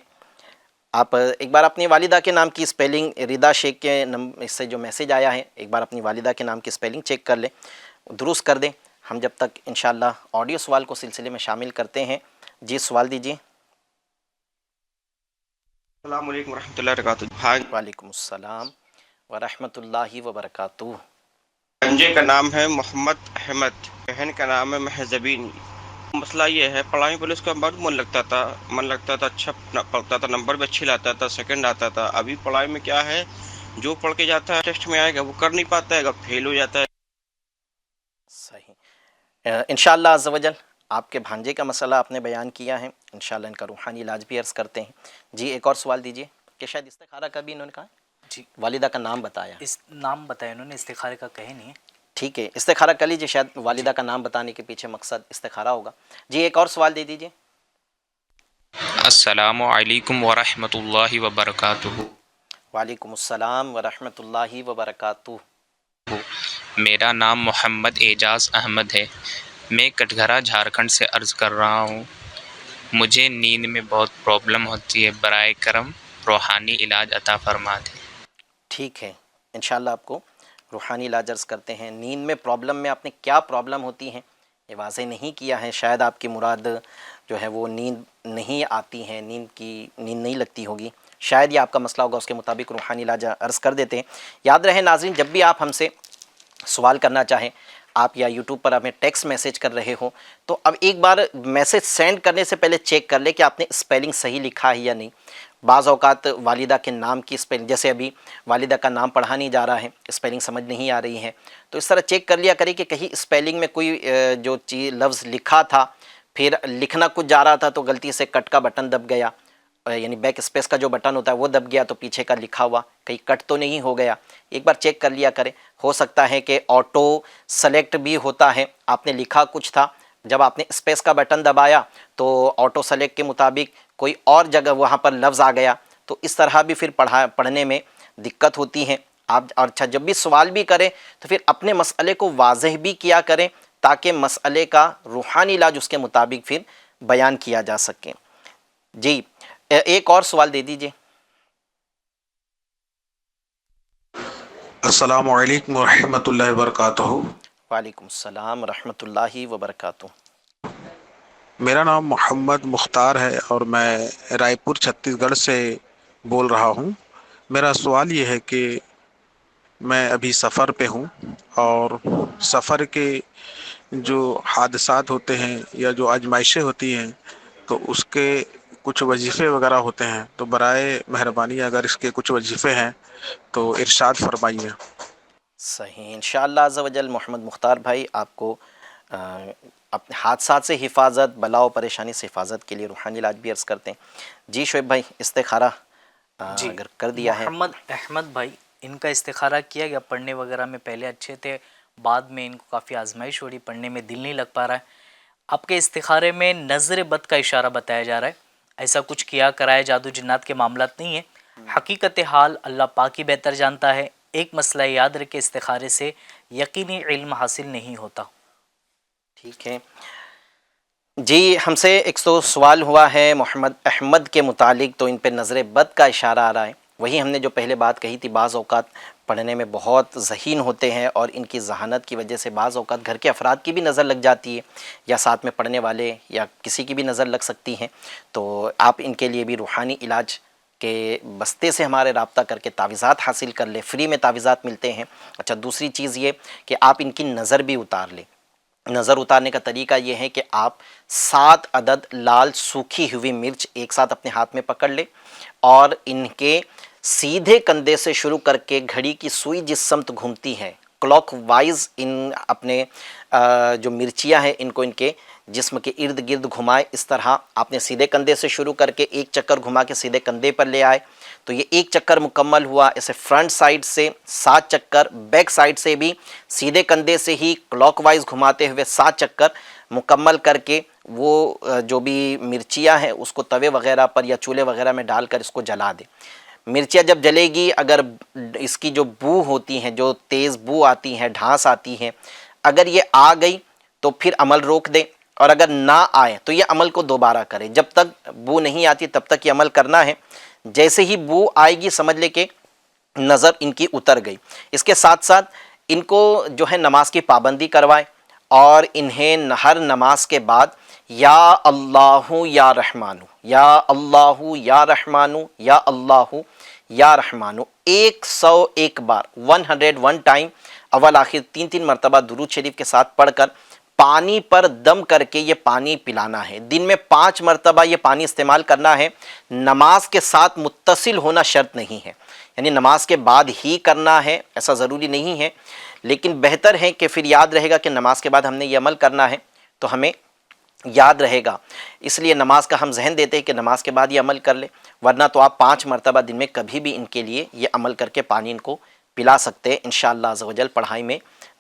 آپ ایک بار اپنی والدہ کے نام کی سپیلنگ، ردا شیخ کے اس سے جو میسیج آیا ہے، ایک بار اپنی والدہ کے نام کی سپیلنگ چیک کر لیں، درست کر دیں. ہم جب تک انشاءاللہ آڈیو سوال کو سلسلے میں شامل کرتے ہیں. جی سوال دیجیے. السلام علیکم ورحمۃ اللہ وبرکاتہ. بھائی وعلیکم السلام ورحمۃ اللہ وبرکاتہ. بھانجے کا نام ہے محمد احمد، بہن کا نام ہے مہذبین. مسئلہ یہ ہے پڑھائی میں پہلے اس کا بہت من لگتا تھا، اچھا پڑھتا تھا، نمبر بھی اچھی لاتا تھا، سیکنڈ آتا تھا. ابھی پڑھائی میں کیا ہے، جو پڑھ کے جاتا ہے ٹیسٹ میں آئے گا وہ کر نہیں پاتا ہے گا، فیل ہو جاتا ہے. صحیح. انشاءاللہ عز و جل آپ کے بھانجے کا مسئلہ آپ نے بیان کیا ہے، انشاءاللہ ان کا روحانی علاج بھی عرض کرتے ہیں. جی ایک اور سوال دیجیے کہ شاید استخارہ کا بھی انہوں نے کہا. جی والدہ کا نام بتایا، اس نام بتایا انہوں نے، استخارے کا کہے نہیں ہے. ٹھیک ہے استخارہ کر لیجیے، شاید والدہ کا نام بتانے کے پیچھے مقصد استخارہ ہوگا. جی ایک اور سوال دے دیجیے. السلام علیکم ورحمۃ اللہ وبرکاتہ. وعلیکم السلام ورحمۃ اللہ وبرکاتہ. میرا نام محمد اعجاز احمد ہے. میں کٹگھرا جھارکھنڈ سے عرض کر رہا ہوں. مجھے نیند میں بہت پرابلم ہوتی ہے، برائے کرم روحانی علاج عطا فرما دیں. ٹھیک ہے انشاءاللہ آپ کو روحانی علاج عرض کرتے ہیں. نیند میں پرابلم میں آپ نے کیا پرابلم ہوتی ہیں یہ واضح نہیں کیا ہے. شاید آپ کی مراد جو ہے وہ نیند نہیں آتی ہے، نیند نہیں لگتی ہوگی، شاید یہ آپ کا مسئلہ ہوگا. اس کے مطابق روحانی علاج عرض کر دیتے ہیں. یاد رہے ناظرین، جب بھی آپ ہم سے سوال کرنا چاہیں، آپ یا یوٹیوب پر ہمیں ٹیکسٹ میسیج کر رہے ہو تو اب ایک بار میسیج سینڈ کرنے سے پہلے چیک کر لیں کہ آپ نے اسپیلنگ صحیح لکھا ہے یا نہیں. بعض اوقات والدہ کے نام کی اسپیلنگ، جیسے ابھی والدہ کا نام پڑھا نہیں جا رہا ہے، اسپیلنگ سمجھ نہیں آ رہی ہے، تو اس طرح چیک کر لیا کریں کہ کہیں اسپیلنگ میں کوئی جو چیز لفظ لکھا تھا پھر لکھنا کچھ جا رہا تھا تو غلطی سے کٹ کا بٹن دب گیا، یعنی بیک اسپیس کا جو بٹن ہوتا ہے وہ دب گیا تو پیچھے کا لکھا ہوا کہیں کٹ تو نہیں ہو گیا. ایک بار چیک کر لیا کریں. ہو سکتا ہے کہ آٹو سلیکٹ بھی ہوتا ہے، آپ نے لکھا کچھ تھا، جب آپ نے اسپیس کا بٹن دبایا تو آٹو سلیکٹ کے مطابق کوئی اور جگہ وہاں پر لفظ آ گیا، تو اس طرح بھی پھر پڑھنے میں دقت ہوتی ہے. آپ اور اچھا جب بھی سوال بھی کریں تو پھر اپنے مسئلے کو واضح بھی کیا کریں تاکہ مسئلے کا روحانی علاج اس کے مطابق پھر بیان کیا جا سکے. جی ایک اور سوال دے دیجیے. السلام علیکم ورحمۃ اللہ وبرکاتہ. وعلیکم السلام ورحمۃ اللہ وبرکاتہ. میرا نام محمد مختار ہے اور میں رائے پور چھتیس گڑھ سے بول رہا ہوں. میرا سوال یہ ہے کہ میں ابھی سفر پہ ہوں اور سفر کے جو حادثات ہوتے ہیں یا جو آزمائشیں ہوتی ہیں تو اس کے کچھ وظیفے وغیرہ ہوتے ہیں، تو برائے مہربانی اگر اس کے کچھ وظیفے ہیں تو ارشاد فرمائیے. صحیح انشاءاللہ عز و جل محمد مختار بھائی آپ کو اپنے حادثات سے حفاظت، بلا و پریشانی سے حفاظت کے لیے روحانی علاج بھی عرض کرتے ہیں. جی شعیب بھائی استخارہ جی اگر کر دیا ہے. محمد احمد بھائی ان کا استخارہ کیا گیا، پڑھنے وغیرہ میں پہلے اچھے تھے، بعد میں ان کو کافی آزمائش ہو رہی، پڑھنے میں دل نہیں لگ پا رہا ہے. آپ کے استخارے میں نظر بد کا اشارہ بتایا جا رہا ہے، ایسا کچھ کیا کرائے، جادو جنات کے معاملات نہیں ہیں. حقیقت حال اللہ پاک ہی بہتر جانتا ہے. ایک مسئلہ یاد رکھے، استخارے سے یقینی علم حاصل نہیں ہوتا. ٹھیک ہے جی. ہم سے ایک سوال ہوا ہے محمد احمد کے متعلق، تو ان پہ نظر بد کا اشارہ آ رہا ہے. وہی ہم نے جو پہلے بات کہی تھی، بعض اوقات پڑھنے میں بہت ذہین ہوتے ہیں اور ان کی ذہانت کی وجہ سے بعض اوقات گھر کے افراد کی بھی نظر لگ جاتی ہے یا ساتھ میں پڑھنے والے یا کسی کی بھی نظر لگ سکتی ہیں. تو آپ ان کے لیے بھی روحانی علاج کے بستے سے ہمارے رابطہ کر کے تعویذات حاصل کر لیں، فری میں تعویذات ملتے ہیں. اچھا دوسری چیز یہ کہ آپ ان کی نظر بھی اتار لیں. نظر اتارنے کا طریقہ یہ ہے کہ آپ 7 عدد لال سوکھی ہوئی مرچ ایک ساتھ اپنے ہاتھ میں پکڑ لیں اور ان کے سیدھے کندھے سے شروع کر کے گھڑی کی سوئی جس سمت گھومتی ہے کلاک وائز ان اپنے جو مرچیاں ہیں ان کو ان کے جسم کے ارد گرد گھمائے. اس طرح آپ نے سیدھے کندھے سے شروع کر کے ایک چکر گھما کے سیدھے کندھے پر لے آئے تو یہ ایک چکر مکمل ہوا. اسے فرنٹ سائڈ سے 7 چکر، بیک سائڈ سے بھی سیدھے کندھے سے ہی کلاک وائز گھماتے ہوئے 7 چکر مکمل کر کے وہ جو بھی مرچیاں ہیں اس کو توے وغیرہ پر یا چولہے وغیرہ میں ڈال کر اس کو جلا دیں. مرچیاں جب جلے گی اگر اس کی جو بو ہوتی ہیں، جو تیز بو آتی ہیں، ڈھانس آتی ہیں، اگر یہ آ گئی تو پھر عمل روک دیں اور اگر نہ آئے تو یہ عمل کو دوبارہ کریں. جب تک بو نہیں آتی تب تک یہ عمل کرنا ہے. جیسے ہی بو آئے گی سمجھ لے کہ نظر ان کی اتر گئی. اس کے ساتھ ساتھ ان کو جو ہے نماز کی پابندی کروائے اور انہیں ہر نماز کے بعد یا اللہ یا رحمانو، یا اللہ یا رحمانو، یا اللہ یا رحمانو 101 بار 101 ٹائم اول آخر 3 مرتبہ درود شریف کے ساتھ پڑھ کر پانی پر دم کر کے یہ پانی پلانا ہے. دن میں 5 مرتبہ یہ پانی استعمال کرنا ہے. نماز کے ساتھ متصل ہونا شرط نہیں ہے، یعنی نماز کے بعد ہی کرنا ہے ایسا ضروری نہیں ہے، لیکن بہتر ہے کہ پھر یاد رہے گا کہ نماز کے بعد ہم نے یہ عمل کرنا ہے تو ہمیں یاد رہے گا. اس لیے نماز کا ہم ذہن دیتے ہیں کہ نماز کے بعد یہ عمل کر لیں، ورنہ تو آپ 5 مرتبہ دن میں کبھی بھی ان کے لیے یہ عمل کر کے پانی ان کو پلا سکتے ہیں. انشاءاللہ عز و جل پڑھائی میں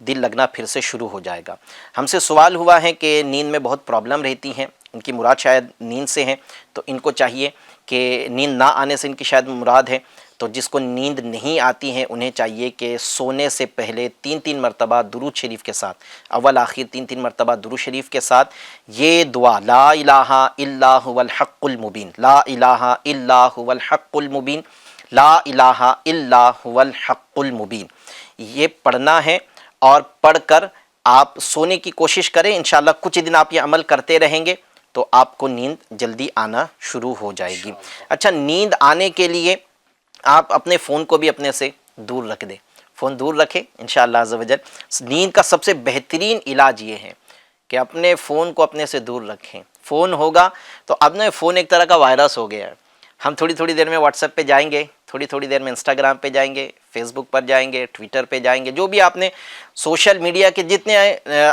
دل لگنا پھر سے شروع ہو جائے گا. ہم سے سوال ہوا ہے کہ نیند میں بہت پرابلم رہتی ہیں، ان کی مراد شاید نیند سے ہیں، تو ان کو چاہیے کہ نیند نہ آنے سے ان کی شاید مراد ہے. تو جس کو نیند نہیں آتی ہیں انہیں چاہیے کہ سونے سے پہلے 3 مرتبہ درود شریف کے ساتھ اول آخر 3 مرتبہ درود شریف کے ساتھ یہ دعا لا الہ الا هو الحق المبین، لا الہ الا هو الحق المبین، لا الہ الا هو الحق المبین یہ پڑھنا ہے اور پڑھ کر آپ سونے کی کوشش کریں. انشاءاللہ کچھ دن آپ یہ عمل کرتے رہیں گے تو آپ کو نیند جلدی آنا شروع ہو جائے گی. اچھا، نیند آنے کے لیے آپ اپنے فون کو بھی اپنے سے دور رکھ دیں، فون دور رکھیں انشاءاللہ عز و جل. نیند کا سب سے بہترین علاج یہ ہے کہ اپنے فون کو اپنے سے دور رکھیں. فون ہوگا تو اب نا فون ایک طرح کا وائرس ہو گیا ہے. ہم تھوڑی دیر میں واٹس ایپ پہ جائیں گے، تھوڑی دیر میں انسٹاگرام پہ جائیں گے، فیس بک پر جائیں گے، ٹویٹر پہ جائیں گے، جو بھی آپ نے سوشل میڈیا کے جتنے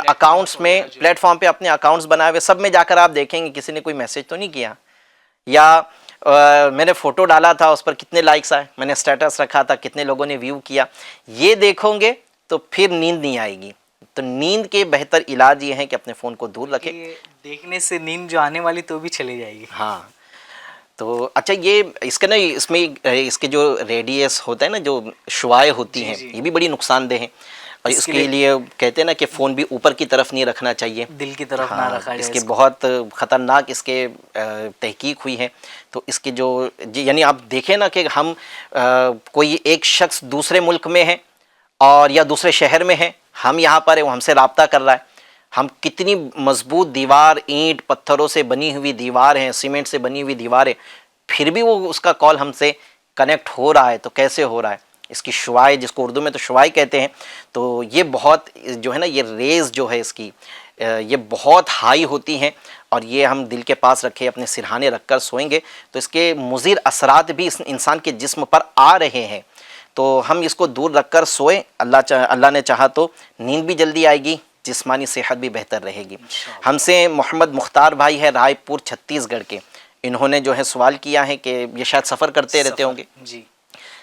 اکاؤنٹس میں پلیٹ فارم پہ اپنے اکاؤنٹس بنائے ہوئے سب میں جا کر آپ دیکھیں گے کسی نے کوئی میسج تو نہیں کیا، یا میں نے فوٹو ڈالا تھا اس پر کتنے لائکس آئے، میں نے اسٹیٹس رکھا تھا کتنے لوگوں نے ویو کیا. یہ دیکھو گے تو پھر نیند نہیں آئے گی. تو نیند کے بہتر علاج یہ ہے کہ اپنے فون کو دور رکھیں. دیکھنے سے نیند جو آنے والی تو بھی چلی جائے گی. ہاں تو اچھا، یہ اس کا نا اس میں اس کے جو ریڈیس ہوتا ہے نا، جو شعاعیں ہوتی ہیں یہ بھی بڑی نقصان دہ ہیں، اور اس کے لیے کہتے ہیں نا کہ فون بھی اوپر کی طرف نہیں رکھنا چاہیے، دل کی طرف نہ رکھا جائے. اس کے بہت خطرناک اس کے تحقیق ہوئی ہے. تو اس کے جو یعنی آپ دیکھیں نا کہ ہم کوئی ایک شخص دوسرے ملک میں ہے اور یا دوسرے شہر میں ہے، ہم یہاں پر ہیں، وہ ہم سے رابطہ کر رہا ہے. ہم کتنی مضبوط دیوار، اینٹ پتھروں سے بنی ہوئی دیوار ہیں، سیمنٹ سے بنی ہوئی دیوار ہے، پھر بھی وہ اس کا کال ہم سے کنیکٹ ہو رہا ہے. تو کیسے ہو رہا ہے؟ اس کی شعاعیں، جس کو اردو میں تو شعاعیں کہتے ہیں، تو یہ بہت جو ہے نا یہ ریز جو ہے اس کی یہ بہت ہائی ہوتی ہیں، اور یہ ہم دل کے پاس رکھے اپنے سرہانے رکھ کر سوئیں گے تو اس کے مضر اثرات بھی اس انسان کے جسم پر آ رہے ہیں. تو ہم اس کو دور رکھ کر سوئیں. اللہ نے چاہا تو نیند بھی جلدی آئے گی، جسمانی صحت بھی بہتر رہے گی. ہم سے محمد مختار بھائی ہے رائے پور چھتیس گڑھ کے، انہوں نے جو ہے سوال کیا ہے کہ یہ شاید سفر کرتے رہتے ہوں گے. جی،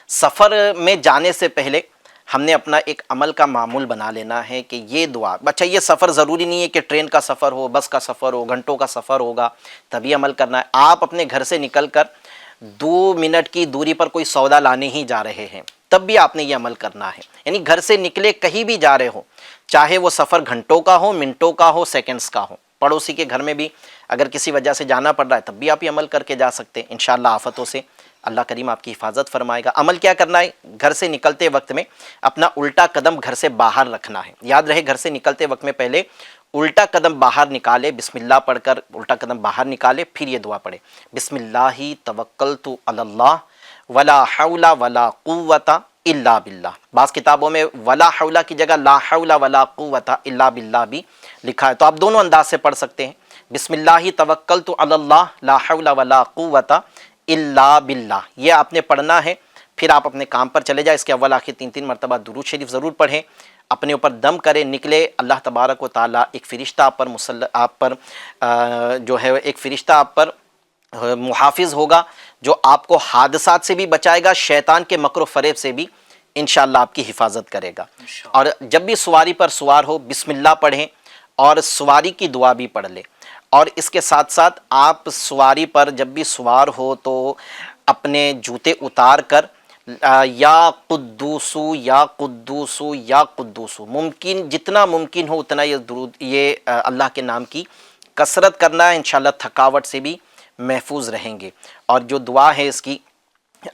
سفر میں جانے سے پہلے ہم نے اپنا ایک عمل کا معمول بنا لینا ہے کہ یہ دعا، اچھا یہ سفر ضروری نہیں ہے کہ ٹرین کا سفر ہو، بس کا سفر ہو، گھنٹوں کا سفر ہوگا تبھی عمل کرنا ہے. آپ اپنے گھر سے نکل کر 2 منٹ کی دوری پر کوئی سودا لانے ہی جا رہے ہیں تب بھی آپ نے یہ عمل کرنا ہے. یعنی گھر سے نکلے کہیں بھی جا رہے ہو، چاہے وہ سفر گھنٹوں کا ہو، منٹوں کا ہو، سیکنڈز کا ہو، پڑوسی کے گھر میں بھی اگر کسی وجہ سے جانا پڑ رہا ہے تب بھی آپ یہ عمل کر کے جا سکتے ہیں. انشاءاللہ آفتوں سے اللہ کریم آپ کی حفاظت فرمائے گا. عمل کیا کرنا ہے؟ گھر سے نکلتے وقت میں اپنا الٹا قدم گھر سے باہر رکھنا ہے. یاد رہے گھر سے نکلتے وقت میں پہلے الٹا قدم باہر نکالے، بسم اللہ پڑھ کر الٹا قدم باہر نکالے، پھر یہ دعا پڑھے، بسم اللہ توکلت علی اللہ ولا حول ولا قوت الا باللہ. بعض کتابوں میں ولا حول کی جگہ لا حول ولا قوت الا باللہ بھی لکھا ہے، تو آپ دونوں انداز سے پڑھ سکتے ہیں. بسم اللہ توکلت علی اللہ لا حول ولا قوت الا باللہ، یہ آپ نے پڑھنا ہے. پھر آپ اپنے کام پر چلے جائیں. اس کے اول آخر 3 مرتبہ درود شریف ضرور پڑھیں، اپنے اوپر دم کرے نکلے. اللہ تبارک و تعالیٰ ایک فرشتہ آپ پر جو ہے ایک فرشتہ آپ پر محافظ ہوگا جو آپ کو حادثات سے بھی بچائے گا، شیطان کے مکر و فریب سے بھی انشاءاللہ آپ کی حفاظت کرے گا. اور جب بھی سواری پر سوار ہو بسم اللہ پڑھیں اور سواری کی دعا بھی پڑھ لیں. اور اس کے ساتھ ساتھ آپ سواری پر جب بھی سوار ہو تو اپنے جوتے اتار کر یا قدوسو یا قدوسو یا قدوسو، ممکن جتنا ممکن ہو اتنا یہ درود یہ اللہ کے نام کی کثرت کرنا ہے. انشاءاللہ تھکاوٹ سے بھی محفوظ رہیں گے. اور جو دعا ہے اس کی،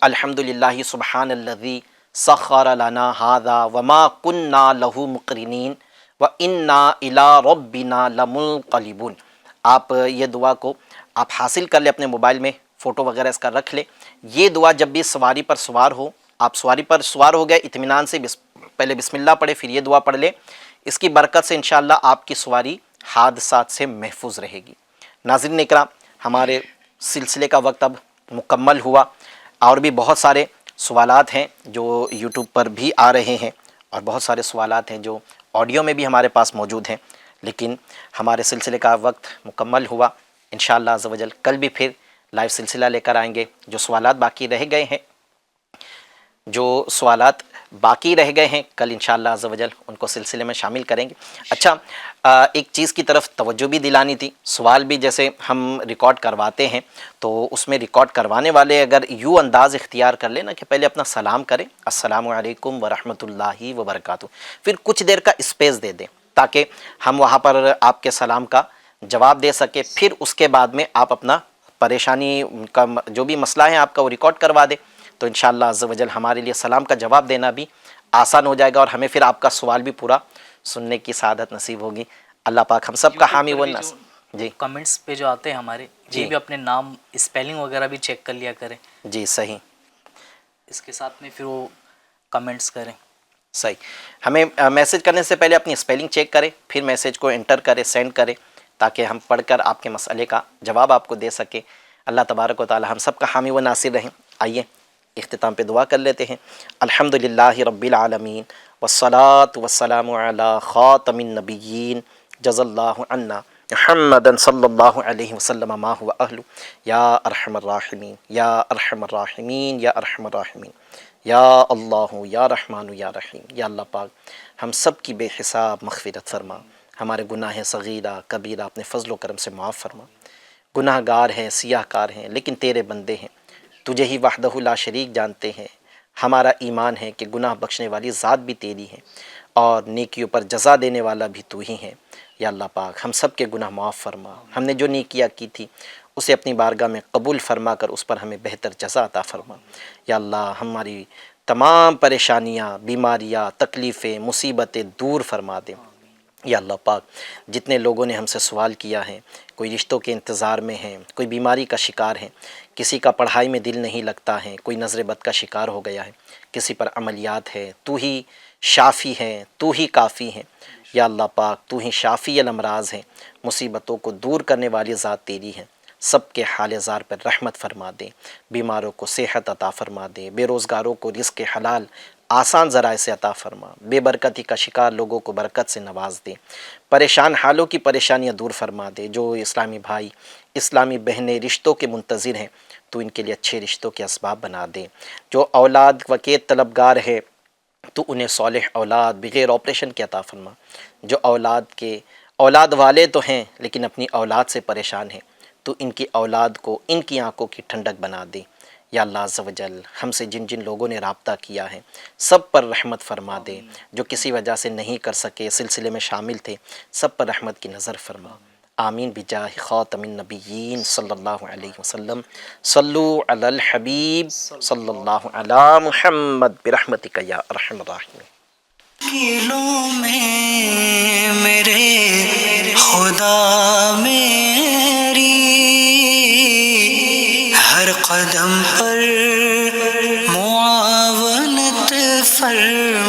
الحمدللہ سبحان الذی سخر لنا ھذا وما کننا لہ مقرنین وانا الی ربنا لمنقلبون. آپ یہ دعا کو آپ حاصل کر لیں، اپنے موبائل میں فوٹو وغیرہ اس کا رکھ لیں. یہ دعا جب بھی سواری پر سوار ہو، آپ سواری پر سوار ہو گئے، اطمینان سے پہلے بسم اللہ پڑھے پھر یہ دعا پڑھ لیں. اس کی برکت سے انشاءاللہ آپ کی سواری حادثات سے محفوظ رہے گی. ناظرین اکرام، ہمارے سلسلے کا وقت اب مکمل ہوا، اور بھی بہت سارے سوالات ہیں جو یوٹیوب پر بھی آ رہے ہیں، اور بہت سارے سوالات ہیں جو آڈیو میں بھی ہمارے پاس موجود ہیں، لیکن ہمارے سلسلے کا وقت مکمل ہوا. انشاءاللہ عز و جل کل بھی پھر لائیو سلسلہ لے کر آئیں گے. جو سوالات باقی رہ گئے ہیں کل انشاءاللہ عز و جل ان کو سلسلے میں شامل کریں گے. اچھا، ایک چیز کی طرف توجہ بھی دلانی تھی. سوال بھی جیسے ہم ریکارڈ کرواتے ہیں تو اس میں ریکارڈ کروانے والے اگر یوں انداز اختیار کر لیں نا کہ پہلے اپنا سلام کریں، السلام علیکم ورحمۃ اللہ وبرکاتہ، پھر کچھ دیر کا اسپیس دے دیں تاکہ ہم وہاں پر آپ کے سلام کا جواب دے سکے. پھر اس کے بعد میں آپ اپنا پریشانی کا جو بھی مسئلہ ہے آپ کا وہ ریکارڈ کروا دیں، تو انشاءاللہ عز و جل ہمارے لیے سلام کا جواب دینا بھی آسان ہو جائے گا، اور ہمیں پھر آپ کا سوال بھی پورا سننے کی سعادت نصیب ہوگی. اللہ پاک ہم سب کا حامی و ناصر. جی، کمنٹس پہ جو آتے ہیں ہمارے، یہ بھی اپنے نام اسپیلنگ وغیرہ بھی چیک کر لیا کریں. جی صحیح، اس کے ساتھ میں پھر وہ کمنٹس کریں. صحیح. ہمیں میسج کرنے سے پہلے اپنی اسپیلنگ چیک کریں، پھر میسج کو انٹر کریں، سینڈ کریں، تاکہ ہم پڑھ کر آپ کے مسئلے کا جواب آپ کو دے سکیں. اللہ تبارک و تعالی ہم سب کا حامی و ناصر رہیں. آئیے اختتام پہ دعا کر لیتے ہیں. الحمدللہ رب العالمین والصلاة والسلام علی خاتم النبیین جزا اللہ عنا محمدا صلی اللہ علیہ وسلم ما هو اہل. یا ارحم الراحمین یا ارحم الراحمین یا ارحم الراحمین یا اللہ یا رحمان یا رحیم. یا اللہ پاک ہم سب کی بے حساب مغفرت فرما، ہمارے گناہ صغیرہ کبیرہ اپنے فضل و کرم سے معاف فرما. گناہ گار ہیں، سیاہ کار ہیں، لیکن تیرے بندے ہیں، تجھے ہی وحدہ لا شریک جانتے ہیں. ہمارا ایمان ہے کہ گناہ بخشنے والی ذات بھی تیری ہے اور نیکیوں پر جزا دینے والا بھی تو ہی ہے. یا اللہ پاک ہم سب کے گناہ معاف فرما. ہم نے جو نیکیاں کی تھی اسے اپنی بارگاہ میں قبول فرما کر اس پر ہمیں بہتر جزا عطا فرما. یا اللہ ہماری تمام پریشانیاں، بیماریاں، تکلیفیں، مصیبتیں دور فرما دیں. یا اللہ پاک جتنے لوگوں نے ہم سے سوال کیا ہے، کوئی رشتوں کے انتظار میں ہیں، کوئی بیماری کا شکار ہے، کسی کا پڑھائی میں دل نہیں لگتا ہے، کوئی نظر بد کا شکار ہو گیا ہے، کسی پر عملیات ہے، تو ہی شافی ہے، تو ہی کافی ہے. یا اللہ پاک تو ہی شافی الامراض ہے، مصیبتوں کو دور کرنے والی ذات تیری ہے. سب کے حال زار پر رحمت فرما دے، بیماروں کو صحت عطا فرما دے، بے روزگاروں کو رزق حلال آسان ذرائع سے عطا فرما، بے برکتی کا شکار لوگوں کو برکت سے نواز دے، پریشان حالوں کی پریشانیاں دور فرما دے. جو اسلامی بھائی، اسلامی بہنیں رشتوں کے منتظر ہیں تو ان کے لیے اچھے رشتوں کے اسباب بنا دے. جو اولاد کے طلبگار ہے تو انہیں صالح اولاد بغیر آپریشن کے عطا فرما. جو اولاد والے تو ہیں لیکن اپنی اولاد سے پریشان ہیں تو ان کی اولاد کو ان کی آنکھوں کی ٹھنڈک بنا دے. یا اللہ عز و جل ہم سے جن جن لوگوں نے رابطہ کیا ہے سب پر رحمت فرما دے. جو کسی وجہ سے نہیں کر سکے، سلسلے میں شامل تھے، سب پر رحمت کی نظر فرما. آمین بجاہ خاتم النبیین صلی اللہ علیہ وسلم. صلو علی الحبیب صلی اللہ علی محمد برحمتک یا ارحم الراحمین. کیلوں میں میرے خدا میری ہر قدم پر معاونت فرما.